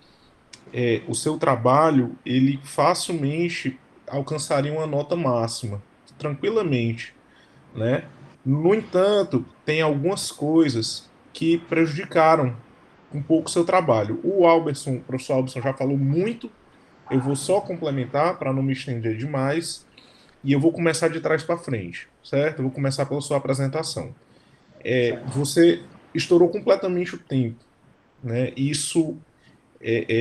o seu trabalho, ele facilmente alcançaria uma nota máxima, tranquilamente, né? No entanto, tem algumas coisas que prejudicaram um pouco o seu trabalho. O professor Alberson já falou muito, eu vou só complementar para não me estender demais, e eu vou começar de trás para frente, certo? Eu vou começar pela sua apresentação. Você estourou completamente o tempo, né? Isso,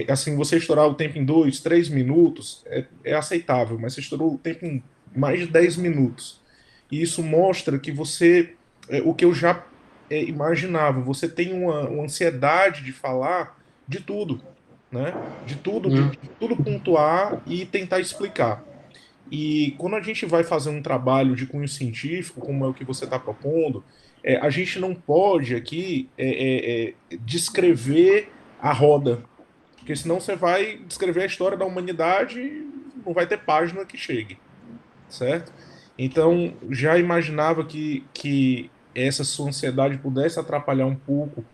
assim, você estourar o tempo em 2, 3 minutos é aceitável, mas você estourou o tempo em mais de 10 minutos. E isso mostra que você, o que eu já imaginava, você tem uma ansiedade de falar de tudo, né? De tudo pontuar e tentar explicar. E quando a gente vai fazer um trabalho de cunho científico, como é o que você está propondo, a gente não pode aqui descrever a roda, porque senão você vai descrever a história da humanidade e não vai ter página que chegue, certo? Então, já imaginava que essa sua ansiedade pudesse atrapalhar um pouco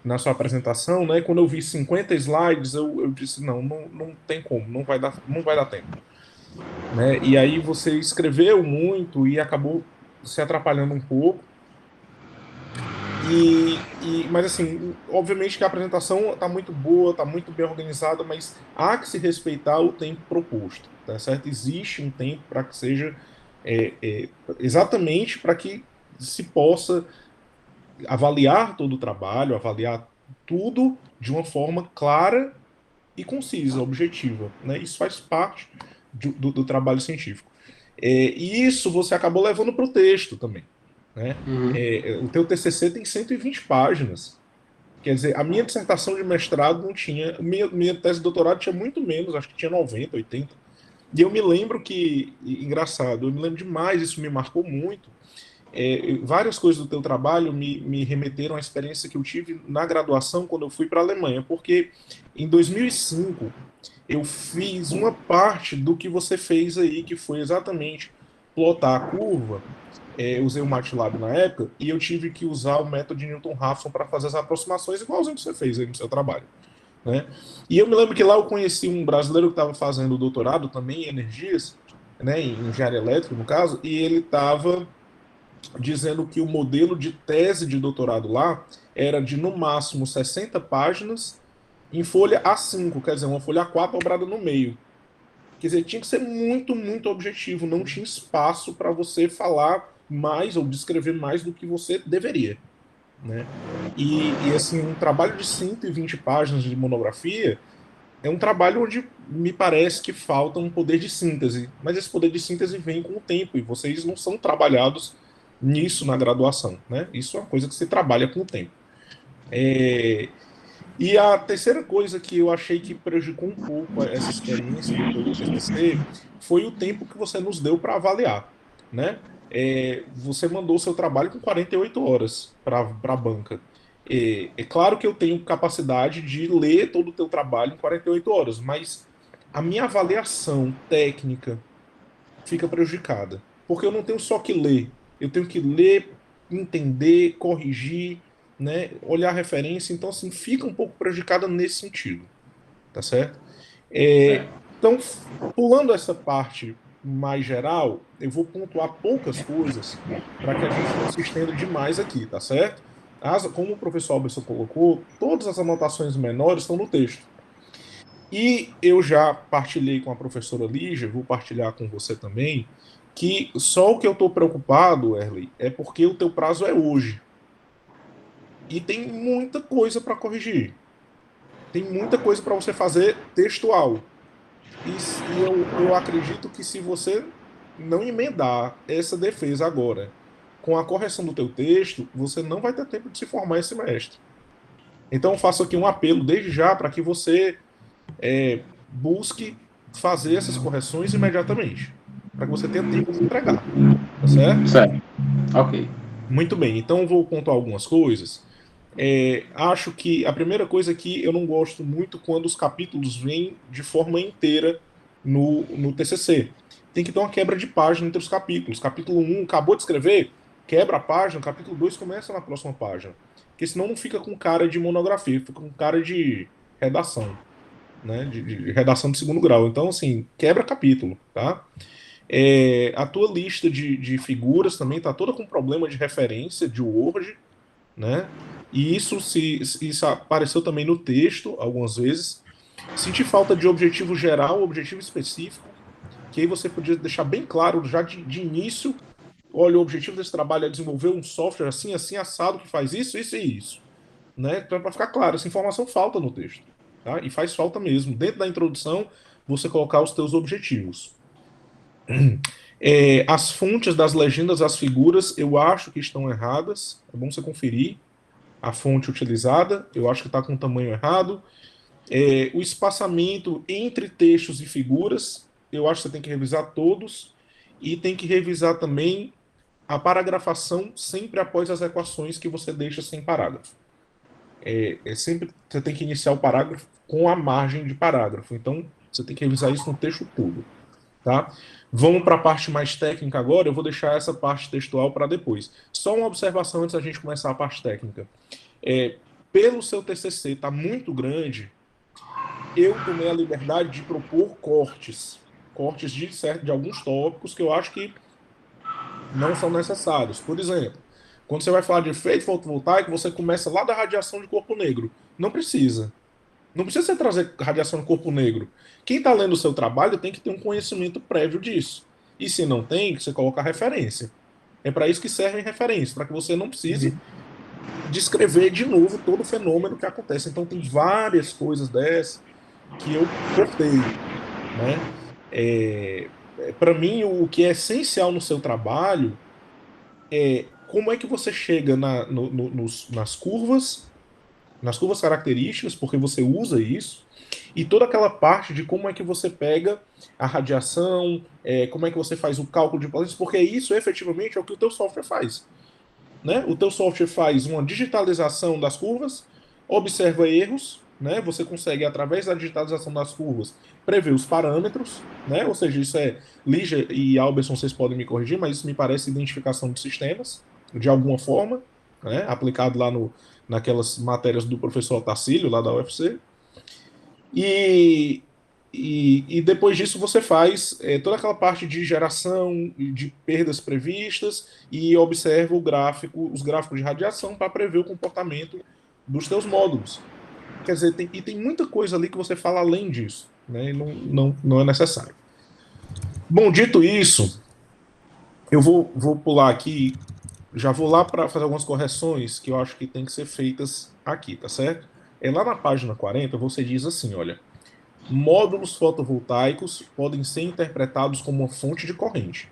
na sua apresentação, né? Quando eu vi 50 slides, eu disse, não tem como, não vai dar tempo. Né? E aí você escreveu muito e acabou se atrapalhando um pouco. Mas assim, obviamente que a apresentação está muito boa, está muito bem organizada, mas há que se respeitar o tempo proposto, tá certo? Existe um tempo para que seja exatamente para que se possa avaliar todo o trabalho, avaliar tudo de uma forma clara e concisa, objetiva, né? Isso faz parte do trabalho científico. E isso você acabou levando para o texto também, né? O teu TCC tem 120 páginas. Quer dizer, a minha dissertação de mestrado não tinha, minha tese de doutorado tinha muito menos, acho que tinha 90, 80. E eu me lembro engraçado, eu me lembro demais, isso me marcou muito. Várias coisas do teu trabalho me remeteram à experiência que eu tive na graduação quando eu fui para a Alemanha, porque em 2005 eu fiz uma parte do que você fez aí, que foi exatamente plotar a curva. Usei o MATLAB na época e eu tive que usar o método de Newton-Raphson para fazer as aproximações, igualzinho que você fez aí no seu trabalho, né? E eu me lembro que lá eu conheci um brasileiro que estava fazendo doutorado também em energias, né, em engenharia elétrica, no caso, e ele estava dizendo que o modelo de tese de doutorado lá era de, no máximo, 60 páginas em folha A5, quer dizer, uma folha A4 dobrada no meio. Quer dizer, tinha que ser muito, muito objetivo, não tinha espaço para você falar mais ou descrever mais do que você deveria, né? E assim, um trabalho de 120 páginas de monografia é um trabalho onde me parece que falta um poder de síntese, mas esse poder de síntese vem com o tempo, e vocês não são trabalhados nisso na graduação, né? Isso é uma coisa que se trabalha com o tempo. E a terceira coisa que eu achei que prejudicou um pouco essa experiência do TCC foi o tempo que você nos deu para avaliar, né? Você mandou o seu trabalho com 48 horas para a banca. É claro que eu tenho capacidade de ler todo o teu trabalho em 48 horas, mas a minha avaliação técnica fica prejudicada, porque eu não tenho só que ler, eu tenho que ler, entender, corrigir, né, olhar a referência, então assim, fica um pouco prejudicada nesse sentido, tá certo? Então, pulando essa parte mais geral, eu vou pontuar poucas coisas para que a gente não se estenda demais aqui, tá certo? Como o professor Alberson colocou, todas as anotações menores estão no texto. E eu já partilhei com a professora Lígia, vou partilhar com você também, que só o que eu estou preocupado, Erley, é porque o teu prazo é hoje. E tem muita coisa para corrigir. Tem muita coisa para você fazer textual. E eu acredito que se você não emendar essa defesa agora com a correção do teu texto, você não vai ter tempo de se formar esse semestre. Então eu faço aqui um apelo desde já para que você busque fazer essas correções imediatamente, para que você tenha tempo de entregar. Tá certo? Certo. Ok. Muito bem, então eu vou pontuar algumas coisas. Acho que a primeira coisa é que eu não gosto muito quando os capítulos vêm de forma inteira no TCC. Tem que ter uma quebra de página entre os capítulos. Capítulo 1 acabou de escrever, quebra a página, capítulo 2 começa na próxima página. Porque senão não fica com cara de monografia, fica com cara de redação. Né, de redação de segundo grau. Então, assim, quebra capítulo, tá? A tua lista de figuras também está toda com problema de referência de Word, né? E isso apareceu também no texto algumas vezes. Senti falta de objetivo geral, objetivo específico, que aí você podia deixar bem claro já de início. Olha, o objetivo desse trabalho é desenvolver um software assim, assim, assado, que faz isso, isso e isso. Né? Para ficar claro, essa informação falta no texto. Tá? E faz falta mesmo. Dentro da introdução, você colocar os teus objetivos. As fontes das legendas, as figuras, eu acho que estão erradas. É bom você conferir a fonte utilizada. Eu acho que está com o tamanho errado. O espaçamento entre textos e figuras, eu acho que você tem que revisar todos. E tem que revisar também a paragrafação sempre após as equações que você deixa sem parágrafo. Sempre você tem que iniciar o parágrafo com a margem de parágrafo. Então, você tem que revisar isso no texto todo. Tá? Vamos para a parte mais técnica agora. Eu vou deixar essa parte textual para depois. Só uma observação antes da gente começar a parte técnica. Pelo seu TCC está muito grande, eu tomei a liberdade de propor cortes de alguns tópicos que eu acho que não são necessários. Por exemplo, quando você vai falar de efeito fotovoltaico, você começa lá da radiação de corpo negro. Não precisa. Não precisa você trazer radiação de corpo negro. Quem está lendo o seu trabalho tem que ter um conhecimento prévio disso. E se não tem, você coloca a referência. É para isso que servem referências, para que você não precise descrever de novo todo o fenômeno que acontece. Então tem várias coisas dessas que eu cortei. Né? Para mim, o que é essencial no seu trabalho é como é que você chega nas curvas características, porque você usa isso, e toda aquela parte de como é que você pega a radiação, como é que você faz o cálculo de potência, porque isso efetivamente é o que o teu software faz. Né? O teu software faz uma digitalização das curvas, observa erros, né? Você consegue, através da digitalização das curvas, prever os parâmetros, né? Ou seja, isso Lígia e Alberson, vocês podem me corrigir, mas isso me parece identificação de sistemas, de alguma forma, né? Aplicado lá naquelas matérias do professor Otacílio, lá da UFC. E depois disso você faz toda aquela parte de geração de perdas previstas e observa os gráficos de radiação para prever o comportamento dos teus módulos. Quer dizer, tem muita coisa ali que você fala além disso, né? Não é necessário. Bom, dito isso, eu vou pular aqui, já vou lá para fazer algumas correções que eu acho que tem que ser feitas aqui, tá certo? Lá na página 40, você diz assim, olha, módulos fotovoltaicos podem ser interpretados como uma fonte de corrente.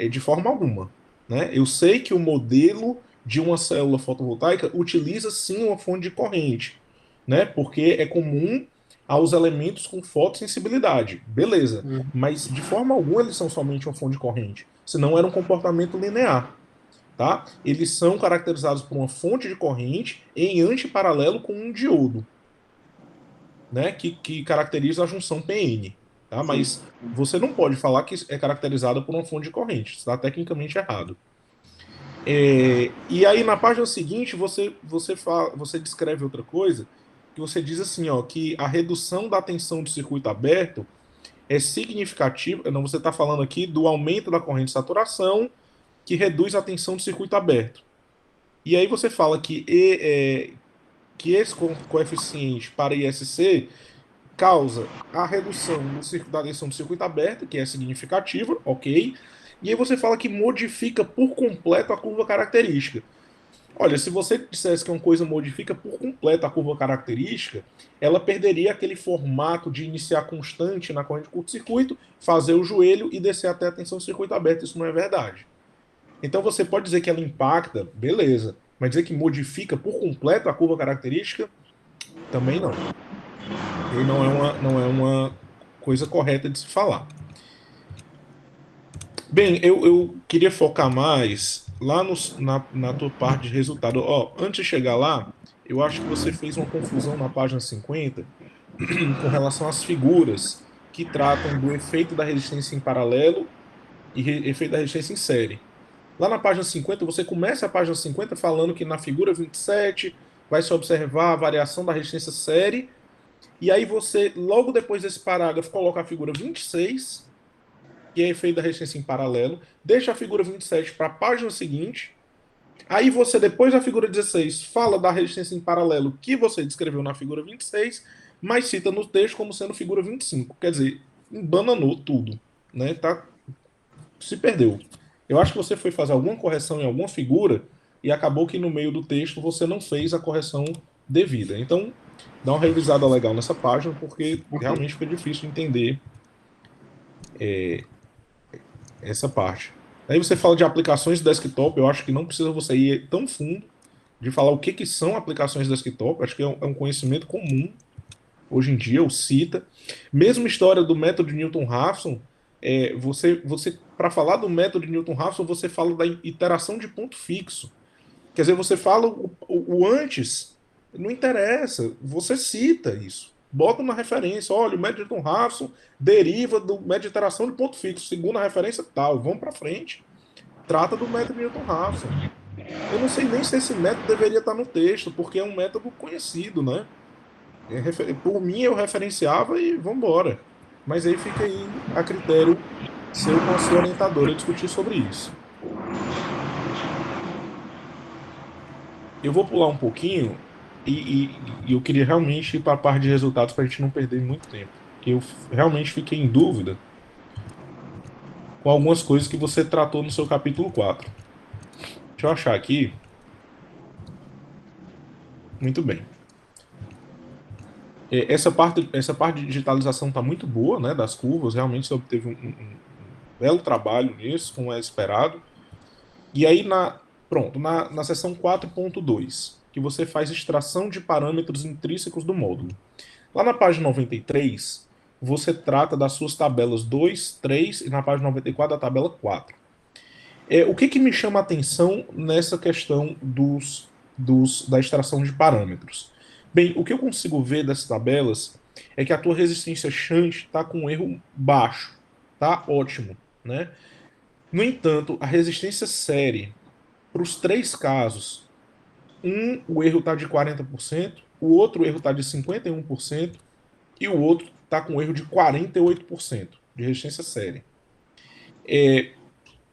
De forma alguma. Né? Eu sei que o modelo de uma célula fotovoltaica utiliza sim uma fonte de corrente, né? Porque é comum aos elementos com fotossensibilidade. Beleza. Mas de forma alguma eles são somente uma fonte de corrente. Senão era um comportamento linear. Tá? Eles são caracterizados por uma fonte de corrente em antiparalelo com um diodo. Né, que caracteriza a junção PN. Tá? Mas você não pode falar que é caracterizada por uma fonte de corrente. Está tecnicamente errado. E aí, na página seguinte, você descreve outra coisa, que você diz assim, ó, que a redução da tensão do circuito aberto é significativa. Não, você está falando aqui do aumento da corrente de saturação, que reduz a tensão do circuito aberto. E aí você fala que esse coeficiente para ISC causa a redução da tensão do circuito aberto, que é significativa, ok? E aí você fala que modifica por completo a curva característica. Olha, se você dissesse que uma coisa modifica por completo a curva característica, ela perderia aquele formato de iniciar constante na corrente de curto-circuito, fazer o joelho e descer até a tensão do circuito aberto. Isso não é verdade. Então você pode dizer que ela impacta, beleza, mas dizer que modifica por completo a curva característica, também não. E não é uma coisa correta de se falar. Bem, eu queria focar mais lá na tua parte de resultado. Antes de chegar lá, eu acho que você fez uma confusão na página 50 com relação às figuras que tratam do efeito da resistência em paralelo e efeito da resistência em série. Lá na página 50, você começa a página 50 falando que na figura 27 vai se observar a variação da resistência série, e aí você, logo depois desse parágrafo, coloca a figura 26, que é efeito da resistência em paralelo, deixa a figura 27 para a página seguinte, aí você, depois da figura 16, fala da resistência em paralelo que você descreveu na figura 26, mas cita no texto como sendo figura 25. Quer dizer, embananou tudo, né? Se perdeu. Eu acho que você foi fazer alguma correção em alguma figura e acabou que no meio do texto você não fez a correção devida. Então, dá uma revisada legal nessa página, porque realmente fica difícil entender essa parte. Aí você fala de aplicações desktop, eu acho que não precisa você ir tão fundo de falar o que são aplicações desktop, acho que é um conhecimento comum hoje em dia, o CITA. Mesma história do método de Newton-Raphson, você para falar do método de Newton-Raphson, você fala da iteração de ponto fixo. Quer dizer, você fala o antes, não interessa, você cita isso. Bota na referência, olha, o método de Newton-Raphson deriva do método de iteração de ponto fixo, segundo a referência tal, vamos para frente. Trata do método de Newton-Raphson. Eu não sei nem se esse método deveria estar no texto, porque é um método conhecido, né? Por mim, eu referenciava e vamos embora. Mas aí fica aí a critério seu com a sua orientadora discutir sobre isso. Eu vou pular um pouquinho e eu queria realmente ir para a parte de resultados para a gente não perder muito tempo. Eu realmente fiquei em dúvida com algumas coisas que você tratou no seu capítulo 4. Deixa eu achar aqui. Muito bem. Essa parte de digitalização está muito boa, né, das curvas, realmente você obteve um belo trabalho nisso, como é esperado. E aí, na seção 4.2, que você faz extração de parâmetros intrínsecos do módulo. Lá na página 93, você trata das suas tabelas 2, 3 e na página 94 da tabela 4. O que me chama a atenção nessa questão da extração de parâmetros? Bem, o que eu consigo ver dessas tabelas é que a tua resistência shunt está com um erro baixo, tá ótimo, né? No entanto, a resistência série, para os 3 casos, o erro está de 40%, o outro erro está de 51% e o outro está com um erro de 48% de resistência série.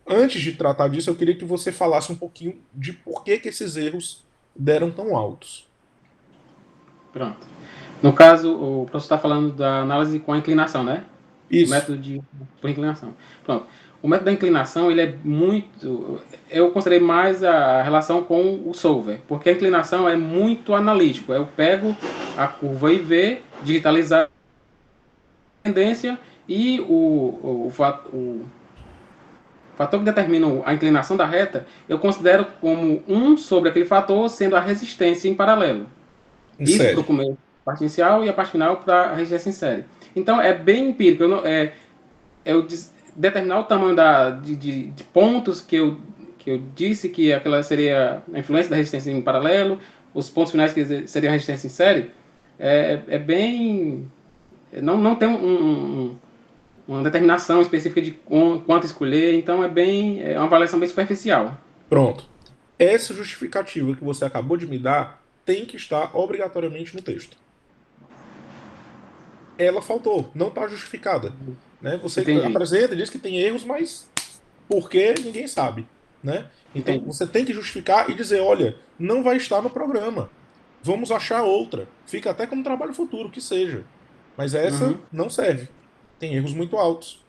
Antes de tratar disso, eu queria que você falasse um pouquinho de por que esses erros deram tão altos. Pronto. No caso, o professor está falando da análise com a inclinação, né? Isso. O método por inclinação. Pronto. O método da inclinação, ele é muito... Eu considerei mais a relação com o solver, porque a inclinação é muito analítico. Eu pego a curva IV, digitalizar a tendência e o fator que determina a inclinação da reta, eu considero como 1 sobre aquele fator sendo a resistência em paralelo. Isso para o começo, a parte inicial, e a parte final para a resistência em série. Então, é bem empírico. Eu determinar o tamanho de pontos que eu disse que aquela seria a influência da resistência em paralelo, os pontos finais que seriam a resistência em série, é bem... Não tem uma determinação específica de quanto escolher, então é uma avaliação bem superficial. Pronto. Essa justificativa que você acabou de me dar tem que estar obrigatoriamente no texto. Ela faltou, não está justificada. Né? Você apresenta, diz que tem erros, mas por que ninguém sabe. né? Então, você tem que justificar e dizer, olha, não vai estar no programa. Vamos achar outra. Fica até como trabalho futuro, que seja. Mas essa não serve. Tem erros muito altos,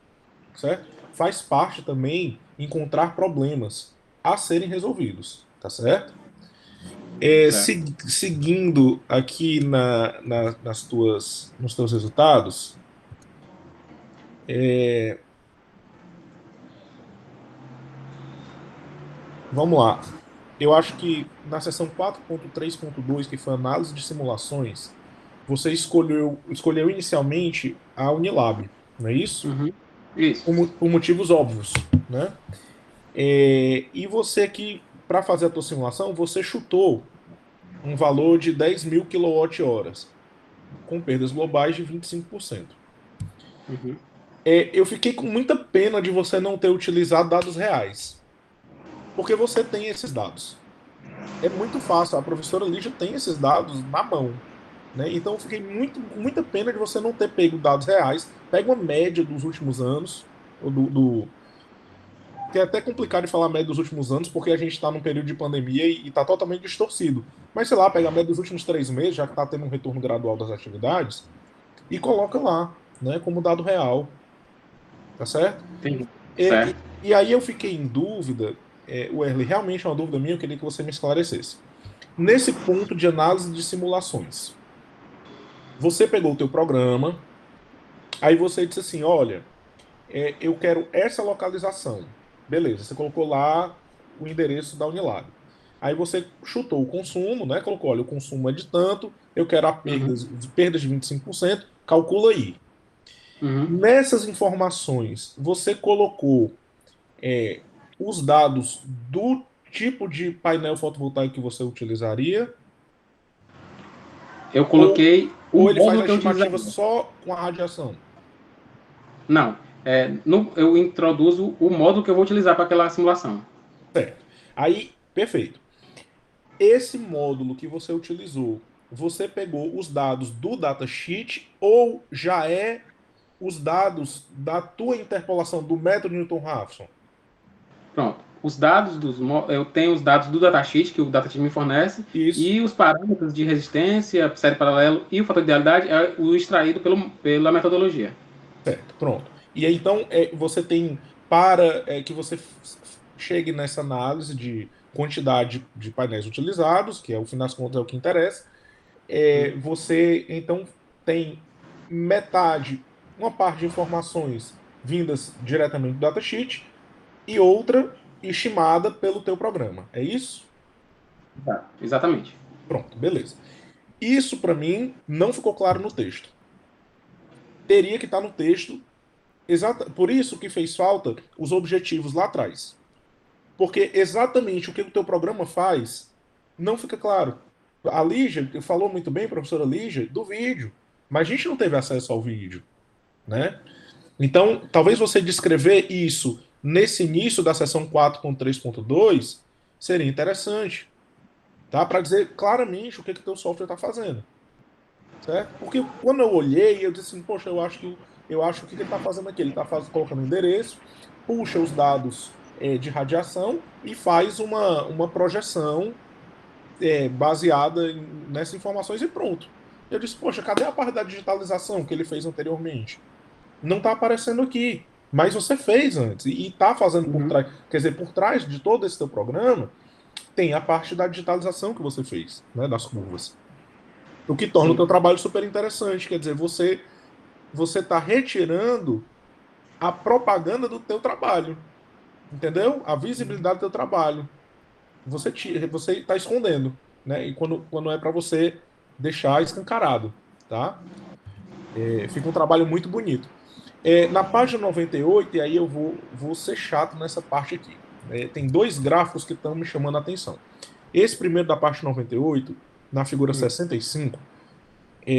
certo? Faz parte também encontrar problemas a serem resolvidos, tá certo? Seguindo aqui nos teus resultados, vamos lá. Eu acho que na seção 4.3.2, que foi análise de simulações, você escolheu inicialmente a Unilab, não é isso? Isso. Por motivos óbvios, né? E você aqui, para fazer a tua simulação, você chutou um valor de 10.000 kWh, com perdas globais de 25%. Eu fiquei com muita pena de você não ter utilizado dados reais, porque você tem esses dados. É muito fácil, a professora Lígia tem esses dados na mão, né? Então eu fiquei muita pena de você não ter pego dados reais. Pega uma média dos últimos anos, que é até complicado de falar média dos últimos anos, porque a gente está num período de pandemia e está totalmente distorcido. Mas, sei lá, pega a média dos últimos 3 meses, já que está tendo um retorno gradual das atividades, e coloca lá, né, como dado real. Tá certo? Entendi. E aí eu fiquei em dúvida, Werley, realmente é uma dúvida minha, eu queria que você me esclarecesse. Nesse ponto de análise de simulações, você pegou o teu programa, aí você disse assim, olha, eu quero essa localização. Beleza, você colocou lá o endereço da Unilab. Aí você chutou o consumo, né? Colocou, olha, o consumo é de tanto, eu quero perdas de 25%, calcula aí. Nessas informações, você colocou os dados do tipo de painel fotovoltaico que você utilizaria? Eu coloquei ou ele faz a estimativa só com a radiação? Não. Eu introduzo o módulo que eu vou utilizar para aquela simulação. Certo. Aí, perfeito. Esse módulo que você utilizou, você pegou os dados do datasheet ou já os dados da tua interpolação do método Newton-Raphson? Pronto. Eu tenho os dados do datasheet, que o datasheet me fornece, e os parâmetros de resistência, série paralelo e o fator de idealidade é o extraído pela metodologia. Certo, pronto. E aí, então, você tem, para que você chegue nessa análise de quantidade de painéis utilizados, que ao fim das contas é o que interessa, você, então, tem uma parte de informações vindas diretamente do datasheet e outra estimada pelo teu programa. É isso? Exatamente. Pronto, beleza. Isso, para mim, não ficou claro no texto. Teria que estar no texto. Por isso que fez falta os objetivos lá atrás. Porque exatamente o que o teu programa faz não fica claro. A Lígia falou muito bem, a professora Lígia, do vídeo. Mas a gente não teve acesso ao vídeo, né? Então, talvez você descrever isso nesse início da seção 4.3.2 seria interessante, tá? Para dizer claramente o que o teu software está fazendo, certo? Porque quando eu olhei, eu disse assim, poxa, eu acho o que ele está fazendo aqui? Ele está colocando o endereço, puxa os dados de radiação e faz uma projeção baseada nessas informações e pronto. Eu disse, poxa, cadê a parte da digitalização que ele fez anteriormente? Não está aparecendo aqui, mas você fez antes e está fazendo por trás. Quer dizer, por trás de todo esse teu programa tem a parte da digitalização que você fez, né, das curvas. O que torna o teu trabalho super interessante. Quer dizer, você está retirando a propaganda do teu trabalho, entendeu? A visibilidade do teu trabalho. Você está escondendo, né? E quando é para você deixar escancarado, tá? Fica um trabalho muito bonito. Na página 98, e aí eu vou ser chato nessa parte aqui. Tem 2 gráficos que estão me chamando a atenção. Esse primeiro da parte 98, na figura 65,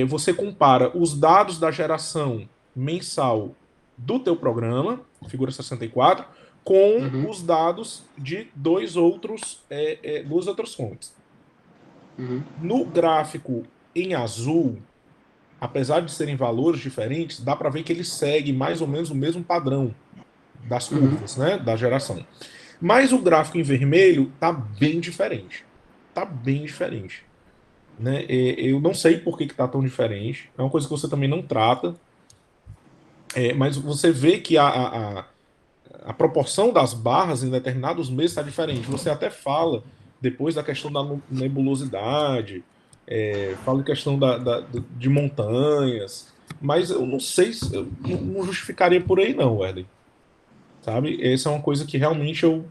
você compara os dados da geração mensal do teu programa, figura 64, com os dados de duas outras fontes. No gráfico em azul, apesar de serem valores diferentes, dá para ver que ele segue mais ou menos o mesmo padrão das curvas, né, da geração. Mas o gráfico em vermelho está bem diferente. Está bem diferente. Né? Eu não sei por que está tão diferente. É uma coisa que você também não trata. Mas você vê que a proporção das barras em determinados meses está diferente. Você até fala depois da questão da nebulosidade, fala de questão de montanhas, mas eu não sei se eu não justificaria por aí não, Wesley. Sabe? Essa é uma coisa que realmente eu...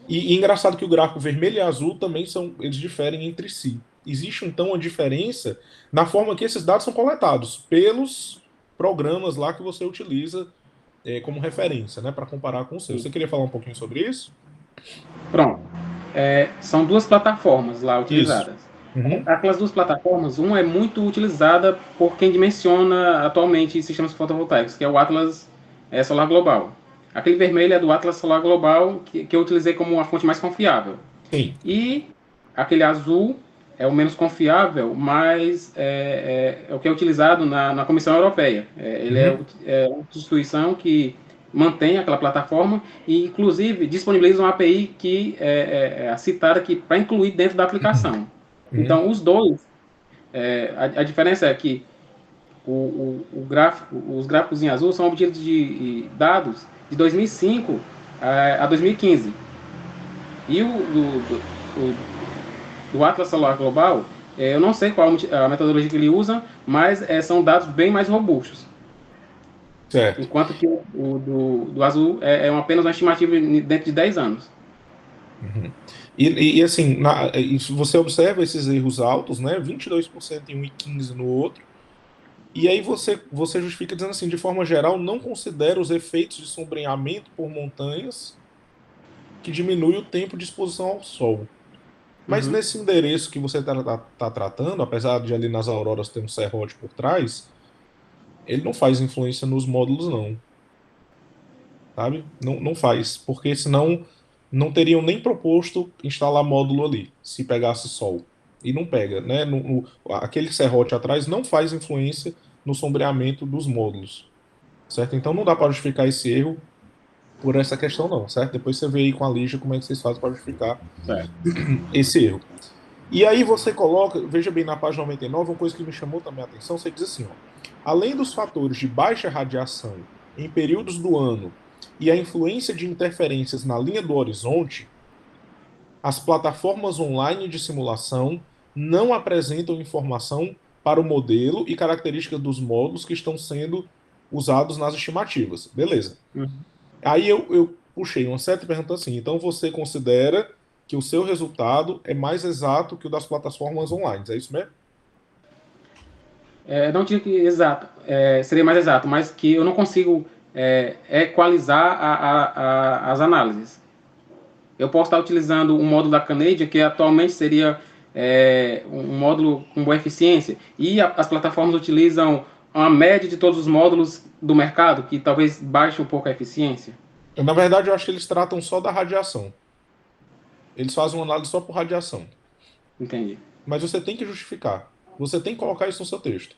E engraçado que o gráfico vermelho e azul também eles diferem entre si. Existe então uma diferença na forma que esses dados são coletados pelos programas lá que você utiliza como referência, né, para comparar com o seu. Você queria falar um pouquinho sobre isso? Pronto. São duas plataformas lá utilizadas. Uhum. Aquelas duas plataformas, uma é muito utilizada por quem dimensiona atualmente sistemas fotovoltaicos, que é o Atlas Solar Global. Aquele vermelho é do Atlas Solar Global, que eu utilizei como uma fonte mais confiável. Sim. E aquele azul é o menos confiável, mas é o que é utilizado na Comissão Europeia. Ele é uma instituição que mantém aquela plataforma e, inclusive, disponibiliza uma API que é citada aqui para incluir dentro da aplicação. Então, os dois, a diferença é que os gráficos em azul são obtidos de dados de 2005 a 2015. E do Atlas Solar Global, eu não sei qual a metodologia que ele usa, mas são dados bem mais robustos. Certo. Enquanto que o do azul é apenas uma estimativa dentro de 10 anos. Uhum. E assim, você observa esses erros altos, né? 22% em um e 15% no outro. E aí você justifica dizendo assim, de forma geral, não considera os efeitos de sombreamento por montanhas que diminui o tempo de exposição ao sol. Mas nesse endereço que você está tratando, apesar de ali nas auroras ter um serrote por trás, ele não faz influência nos módulos, não. Sabe? Não faz, porque senão não teriam nem proposto instalar módulo ali, se pegasse sol. E não pega, né? Aquele serrote atrás não faz influência no sombreamento dos módulos, certo? Então não dá para justificar esse erro por essa questão não, certo? Depois você vê aí com a Lígia como é que vocês fazem para justificar esse erro. E aí você coloca, veja bem, na página 99, uma coisa que me chamou também a atenção, você diz assim, ó, além dos fatores de baixa radiação em períodos do ano e a influência de interferências na linha do horizonte, as plataformas online de simulação não apresentam informação para o modelo e características dos módulos que estão sendo usados nas estimativas. Beleza. Aí eu puxei uma certa pergunta assim, então você considera que o seu resultado é mais exato que o das plataformas online, é isso mesmo? Não diria que exato, seria mais exato, mas que eu não consigo equalizar as análises. Eu posso estar utilizando um módulo da Canadian, que atualmente seria um módulo com boa eficiência, e as plataformas utilizam uma média de todos os módulos do mercado, que talvez baixe um pouco a eficiência. Na verdade, eu acho que eles tratam só da radiação. Eles fazem uma análise só por radiação. Entendi. Mas você tem que justificar. Você tem que colocar isso no seu texto.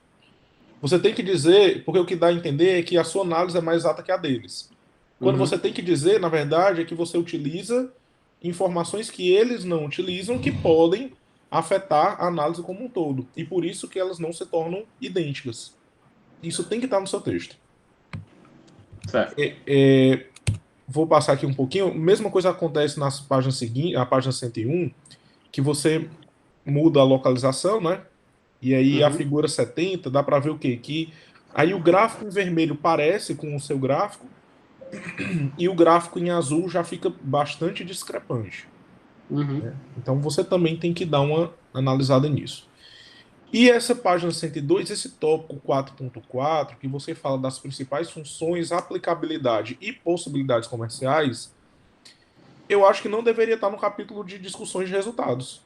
Você tem que dizer, porque o que dá a entender é que a sua análise é mais exata que a deles. Quando você tem que dizer, na verdade, é que você utiliza informações que eles não utilizam, que podem afetar a análise como um todo. E por isso que elas não se tornam idênticas. Isso tem que estar no seu texto. Certo. Vou passar aqui um pouquinho. Mesma coisa acontece nas páginas seguintes, a página 101, que você muda a localização, né? E aí a figura 70, dá para ver o quê? Que aí o gráfico em vermelho parece com o seu gráfico e o gráfico em azul já fica bastante discrepante. Né? Então você também tem que dar uma analisada nisso. E essa página 102, esse tópico 4.4, que você fala das principais funções, aplicabilidade e possibilidades comerciais, eu acho que não deveria estar no capítulo de discussões de resultados.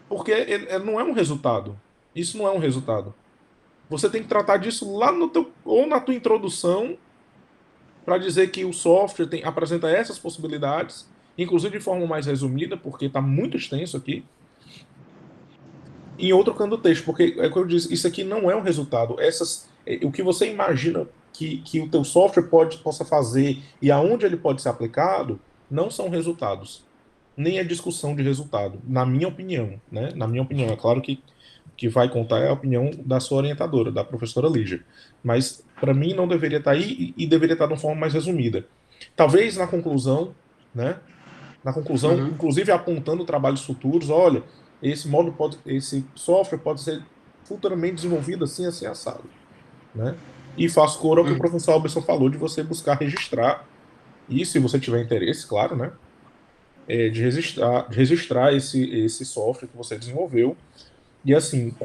Porque ele não é um resultado. Isso não é um resultado. Você tem que tratar disso lá ou na tua introdução, para dizer que o software apresenta essas possibilidades, inclusive de forma mais resumida, porque está muito extenso aqui. Em outro canto do texto, porque é o que eu disse, isso aqui não é um resultado. O que você imagina que o teu software possa fazer e aonde ele pode ser aplicado, não são resultados, nem a discussão de resultado, na minha opinião, né? Na minha opinião, é claro que vai contar é a opinião da sua orientadora, da professora Lígia, mas para mim não deveria estar aí e deveria estar de uma forma mais resumida. Talvez na conclusão, né? Na conclusão, inclusive apontando trabalhos futuros, olha, esse software pode ser futuramente desenvolvido assim, assim, assado, né? E faço coro ao que o professor Alberson falou de você buscar registrar, e se você tiver interesse, claro, né? De registrar esse software que você desenvolveu. E assim,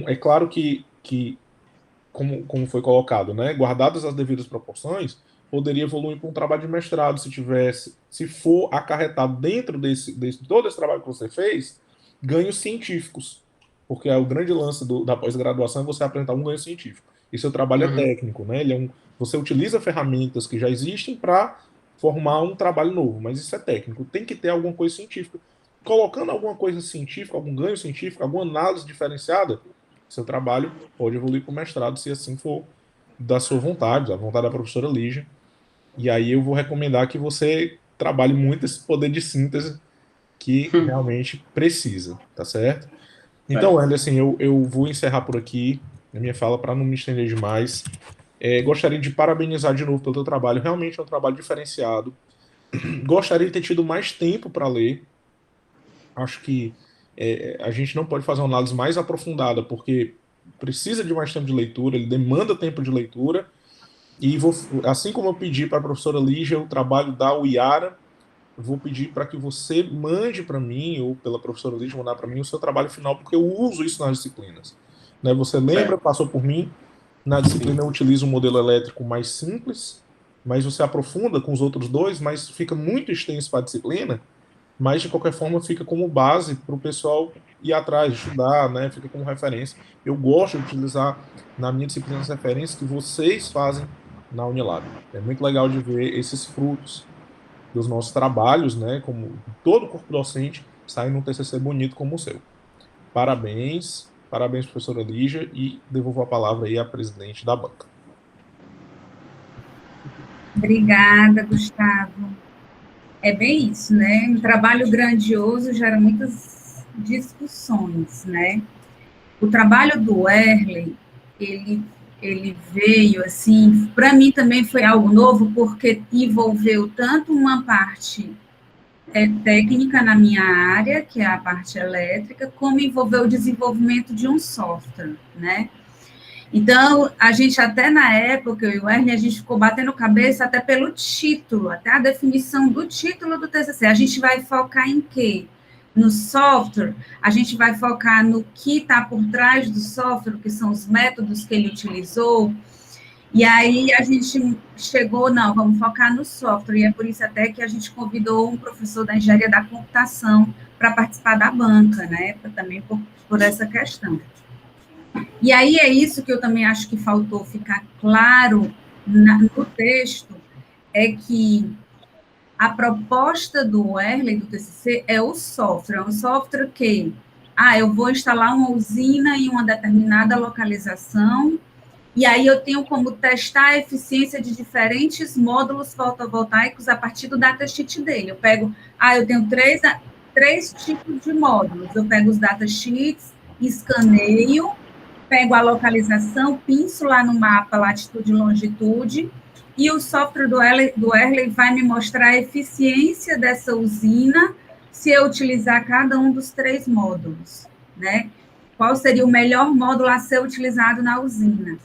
é claro que como foi colocado, né? Guardadas as devidas proporções, poderia evoluir para um trabalho de mestrado se for acarretado dentro desse todo esse trabalho que você fez, ganhos científicos. Porque o grande lance da pós-graduação é você apresentar um ganho científico. E seu trabalho é técnico, né? Você utiliza ferramentas que já existem para formar um trabalho novo, mas isso é técnico. Tem que ter alguma coisa científica. Colocando alguma coisa científica, algum ganho científico, alguma análise diferenciada, seu trabalho pode evoluir para o mestrado, se assim for da sua vontade, da vontade da professora Lígia. E aí eu vou recomendar que você trabalhe muito esse poder de síntese que realmente precisa, tá certo? Então, Anderson, eu vou encerrar por aqui a minha fala para não me estender demais. Gostaria de parabenizar de novo pelo teu trabalho. Realmente é um trabalho diferenciado. Gostaria de ter tido mais tempo para ler. Acho que a gente não pode fazer uma análise mais aprofundada, porque precisa de mais tempo de leitura, ele demanda tempo de leitura. E assim como eu pedi para a professora Lígia o trabalho da UiARA, eu vou pedir para que você mande para mim, ou pela professora Lígia mandar para mim, o seu trabalho final, porque eu uso isso nas disciplinas. Né? Você lembra, passou por mim, na disciplina eu utilizo um modelo elétrico mais simples, mas você aprofunda com os outros dois, mas fica muito extenso para a disciplina, mas de qualquer forma fica como base para o pessoal ir atrás, estudar, né? Fica como referência. Eu gosto de utilizar na minha disciplina as referências que vocês fazem na Unilab. É muito legal de ver esses frutos dos nossos trabalhos, né? Como todo corpo docente sai num TCC bonito como o seu. Parabéns, professora Lígia, e devolvo a palavra aí à presidente da banca. Obrigada, Gustavo. É bem isso, né? Um trabalho grandioso gera muitas discussões, né? O trabalho do Wehrle, ele veio, assim, para mim também foi algo novo, porque envolveu tanto uma parte técnica na minha área, que é a parte elétrica, como envolveu o desenvolvimento de um software, né? Então, a gente até na época, eu e o Wehrle, a gente ficou batendo cabeça até pelo título, até a definição do título do TCC. A gente vai focar em quê? No software, a gente vai focar no que está por trás do software, que são os métodos que ele utilizou. E aí a gente chegou, não, vamos focar no software, e é por isso até que a gente convidou um professor da engenharia da computação para participar da banca, né, também por essa questão. E aí é isso que eu também acho que faltou ficar claro no texto, é que a proposta do Wehrle, do TCC, é o software. É um software que, eu vou instalar uma usina em uma determinada localização, e aí eu tenho como testar a eficiência de diferentes módulos fotovoltaicos a partir do datasheet dele. Eu pego, eu tenho três tipos de módulos. Eu pego os datasheets, escaneio, pego a localização, pinço lá no mapa, latitude e longitude, e o software do Wehrle vai me mostrar a eficiência dessa usina se eu utilizar cada um dos 3 módulos, né? Qual seria o melhor módulo a ser utilizado na usina?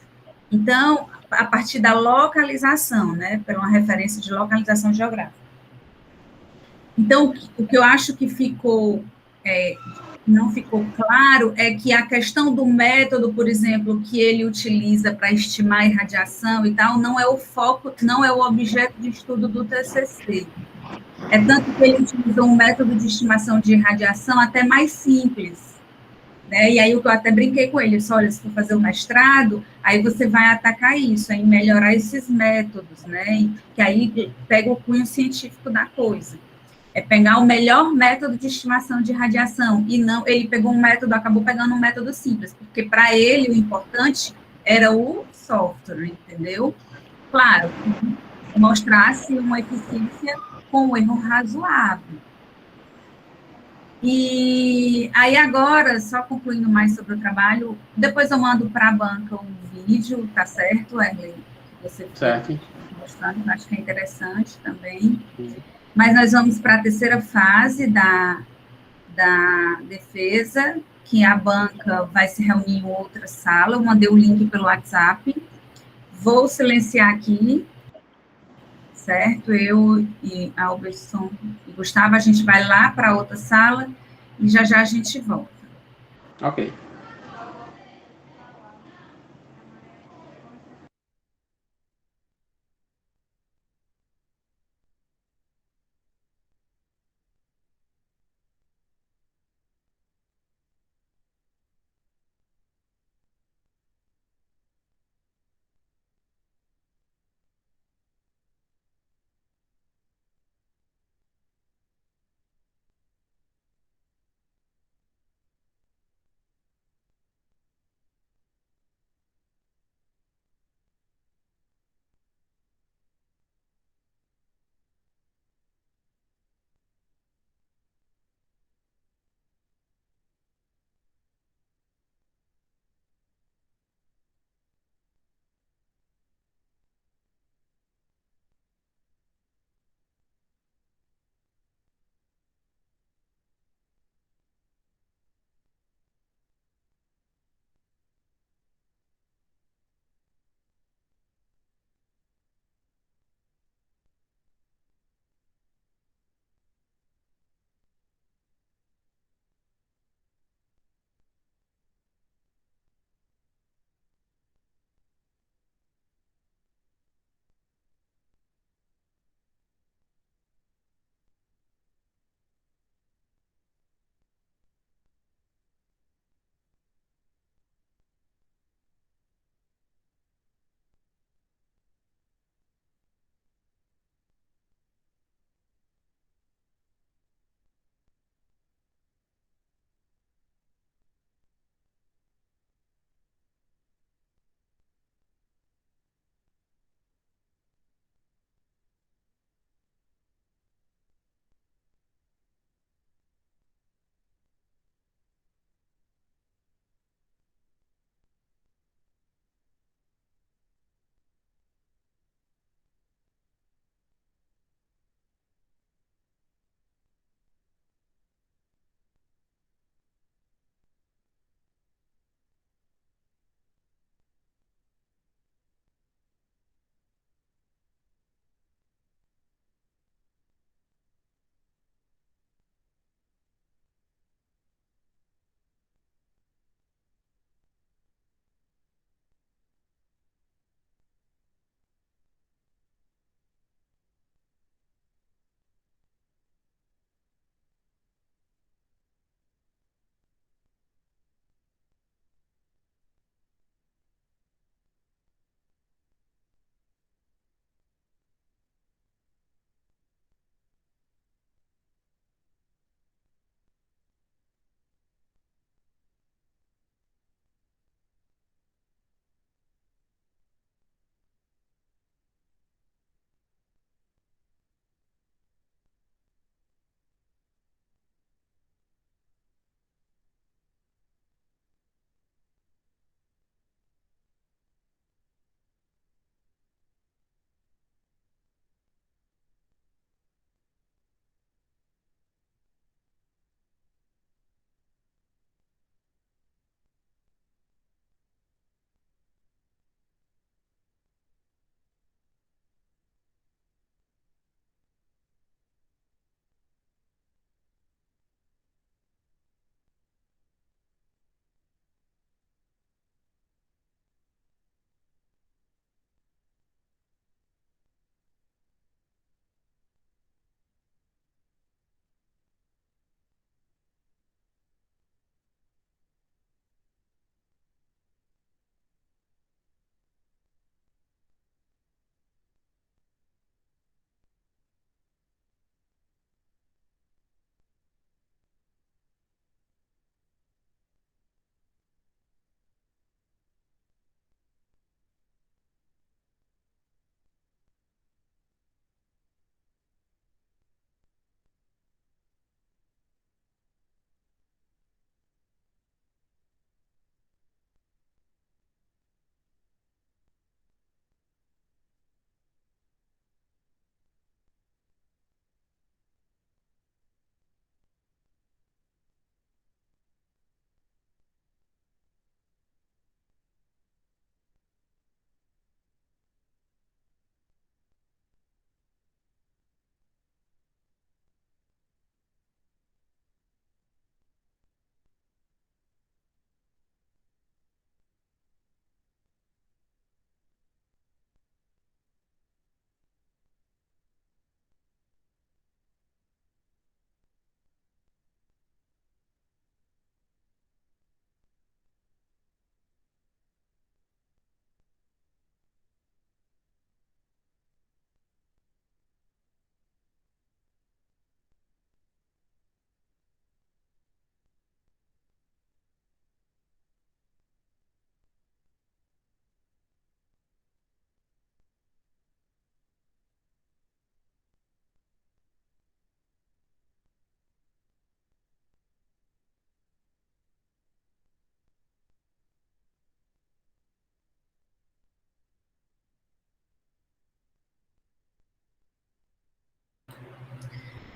Então, a partir da localização, né? Por uma referência de localização geográfica. Então, o que eu acho que não ficou claro é que a questão do método, por exemplo, que ele utiliza para estimar a irradiação e tal, não é o foco, não é o objeto de estudo do TCC. É tanto que ele utilizou um método de estimação de irradiação até mais simples, né? E aí eu até brinquei com ele, disse, olha, se for fazer o mestrado, aí você vai atacar isso, aí melhorar esses métodos, né? Que aí pega o cunho científico da coisa. É pegar o melhor método de estimação de radiação, e não, ele acabou pegando um método simples, porque para ele o importante era o software, entendeu? Claro, mostrasse uma eficiência com um erro razoável. E aí agora, só concluindo mais sobre o trabalho, depois eu mando para a banca um vídeo, tá certo, Erlen? Você Certo. mostrando, acho que é interessante também. Mas nós vamos para a terceira fase da defesa, que a banca vai se reunir em outra sala. Eu mandei o link pelo WhatsApp. Vou silenciar aqui, certo? Eu e Alberson e Gustavo, a gente vai lá para outra sala e já já a gente volta. Ok.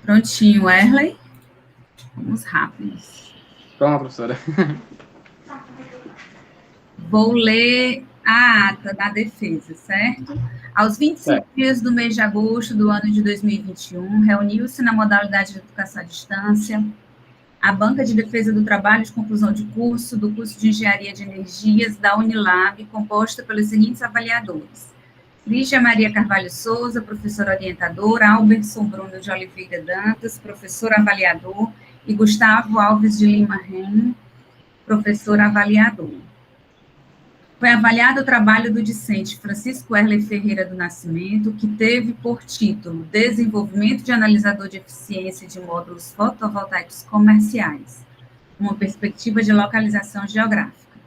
Prontinho, Erley. Vamos rápidos. Pronto, professora. Vou ler a ata da defesa, certo? Aos 25 dias do mês de agosto do ano de 2021, reuniu-se na modalidade de educação à distância a banca de defesa do trabalho de conclusão de curso do curso de Engenharia de Energias da Unilab, composta pelos seguintes avaliadores: Lígia Maria Carvalho Souza, professora orientadora, Alberson Bruno de Oliveira Dantas, professor avaliador, e Gustavo Alves de Lima Ren, professor avaliador. Foi avaliado o trabalho do discente Francisco Erley Ferreira do Nascimento, que teve por título Desenvolvimento de analisador de eficiência de módulos fotovoltaicos comerciais, uma perspectiva de localização geográfica.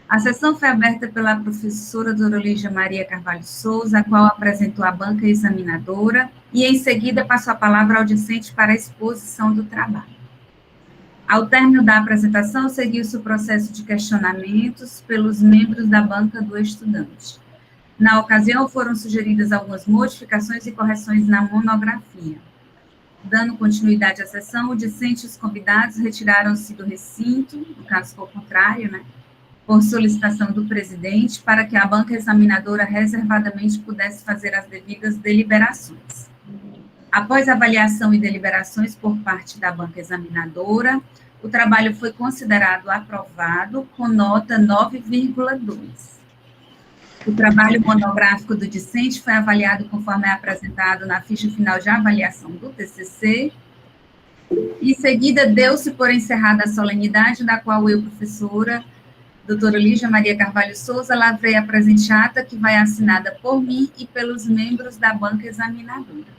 A sessão foi aberta pela professora Dora Lígia Maria Carvalho Souza, a qual apresentou a banca examinadora, e em seguida passou a palavra ao discente para a exposição do trabalho. Ao término da apresentação, seguiu-se o processo de questionamentos pelos membros da banca do estudante. Na ocasião, foram sugeridas algumas modificações e correções na monografia. Dando continuidade à sessão, o discente e os convidados retiraram-se do recinto, no caso for contrário, né, por solicitação do presidente, para que a banca examinadora reservadamente pudesse fazer as devidas deliberações. Após avaliação e deliberações por parte da banca examinadora, o trabalho foi considerado aprovado com nota 9,2. O trabalho monográfico do discente foi avaliado conforme é apresentado na ficha final de avaliação do TCC. Em seguida, deu-se por encerrada a solenidade, da qual eu, professora, doutora Lígia Maria Carvalho Souza, lavrei a presente ata, que vai assinada por mim e pelos membros da banca examinadora.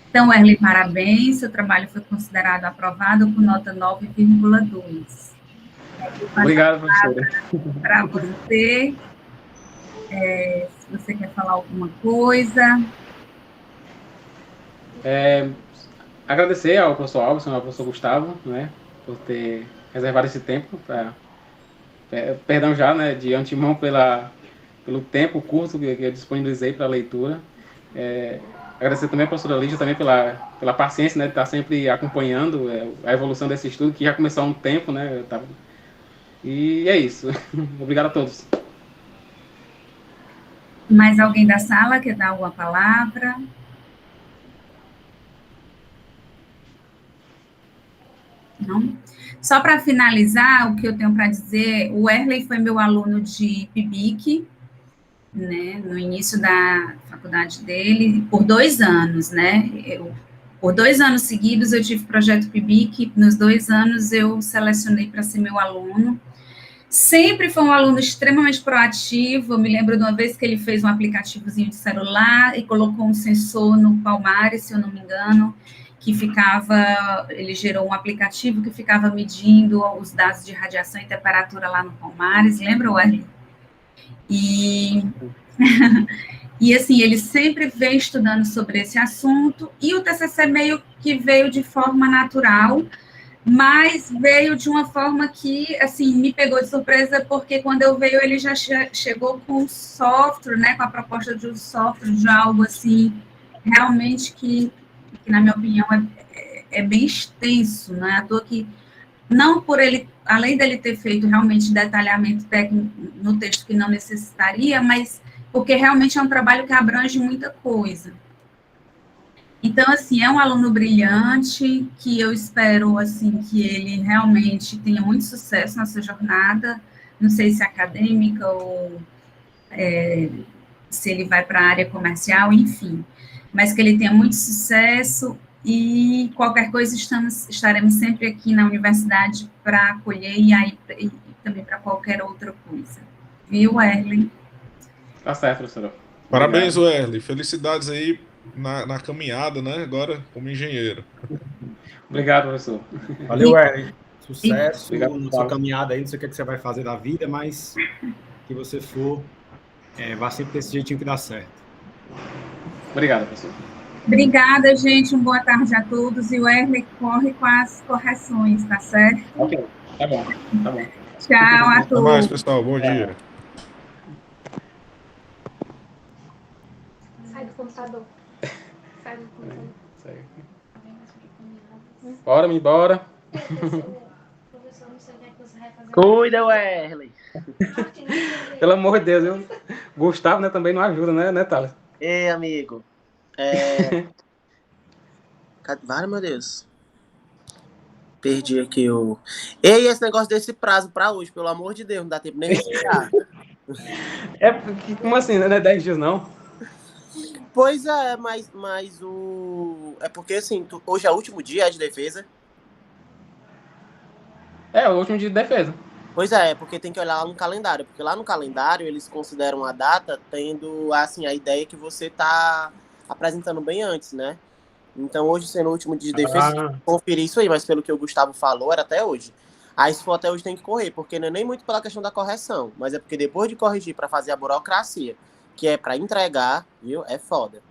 Então, Erley, parabéns, seu trabalho foi considerado aprovado com nota 9,2. Obrigado, professora. Para você, se você quer falar alguma coisa. Agradecer ao professor Alves, ao professor Gustavo, né, por ter reservado esse tempo. Perdão já, né, de antemão pelo tempo curto que eu disponibilizei para a leitura. Agradecer também a professora Lígia também pela paciência, né, de estar sempre acompanhando a evolução desse estudo, que já começou há um tempo, né, e é isso. Obrigado a todos. Mais alguém da sala quer dar alguma palavra? Não? Só para finalizar, o que eu tenho para dizer, o Erley foi meu aluno de PIBIC, né, no início da faculdade dele, por 2 anos, né, por 2 anos seguidos eu tive projeto PIBIC, nos 2 anos eu selecionei para ser meu aluno, sempre foi um aluno extremamente proativo, eu me lembro de uma vez que ele fez um aplicativozinho de celular e colocou um sensor no Palmares, se eu não me engano, que ele gerou um aplicativo que ficava medindo os dados de radiação e temperatura lá no Palmares, lembra, Erley? E assim, ele sempre vem estudando sobre esse assunto, e o TCC meio que veio de forma natural, mas veio de uma forma que, assim, me pegou de surpresa, porque quando eu veio, ele já chegou com software, né, com a proposta de um software, de algo, assim, realmente que na minha opinião, é bem extenso, né, à toa que, não por ele, além dele ter feito realmente detalhamento técnico no texto que não necessitaria, mas porque realmente é um trabalho que abrange muita coisa. Então, assim, é um aluno brilhante, que eu espero, assim, que ele realmente tenha muito sucesso nessa jornada, não sei se acadêmica ou se ele vai para a área comercial, enfim, mas que ele tenha muito sucesso. E qualquer coisa, estaremos sempre aqui na universidade para acolher e também para qualquer outra coisa. Viu, Erley? Tá certo, professora. Parabéns, Erley. Felicidades aí na caminhada, né? Agora como engenheiro. Obrigado, professor. Valeu, Erley. Sucesso Obrigado, na sua caminhada aí. Não sei o que você vai fazer da vida, mas que você for, vá sempre desse jeitinho que dá certo. Obrigado, professor. Obrigada, gente. Uma boa tarde a todos. E o Erley corre com as correções, tá certo? Ok, tá bom. Tchau a todos. Até mais, pessoal. Bom dia. Sai do computador. Sai do computador. Sai. Bora, me bora. Cuida, Wesley. Pelo amor de Deus, viu? Gustavo, né, também não ajuda, né, Thales? Ei, amigo. Vale, meu Deus. Perdi aqui o... Ei, esse negócio desse prazo pra hoje, pelo amor de Deus, não dá tempo nem de respirar. Como assim, né? 10 dias não? Pois é, mas o... É porque, assim, hoje é o último dia de defesa. É, o último dia de defesa. Pois é, porque tem que olhar lá no calendário, porque lá no calendário eles consideram a data tendo, assim, a ideia que você tá apresentando bem antes, né? Então, hoje, sendo o último dia de defesa, conferir isso aí, mas pelo que o Gustavo falou, era até hoje. Aí, se for até hoje, tem que correr, porque não é nem muito pela questão da correção, mas é porque depois de corrigir para fazer a burocracia, que é para entregar, viu? É foda.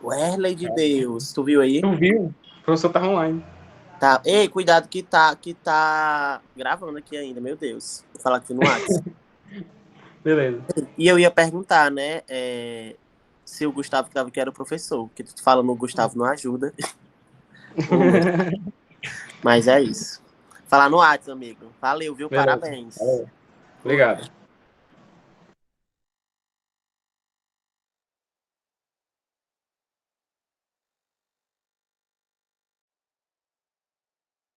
Wesley de Deus, tu viu aí? Tu viu? O professor tá online. Tá. Ei, cuidado que tá gravando aqui ainda, meu Deus. Vou falar aqui no WhatsApp. Beleza. E eu ia perguntar, né, se o Gustavo que era o professor, porque tu fala no Gustavo não ajuda. Mas é isso. Falar no WhatsApp, amigo. Valeu, viu? Beleza. Parabéns. Obrigado.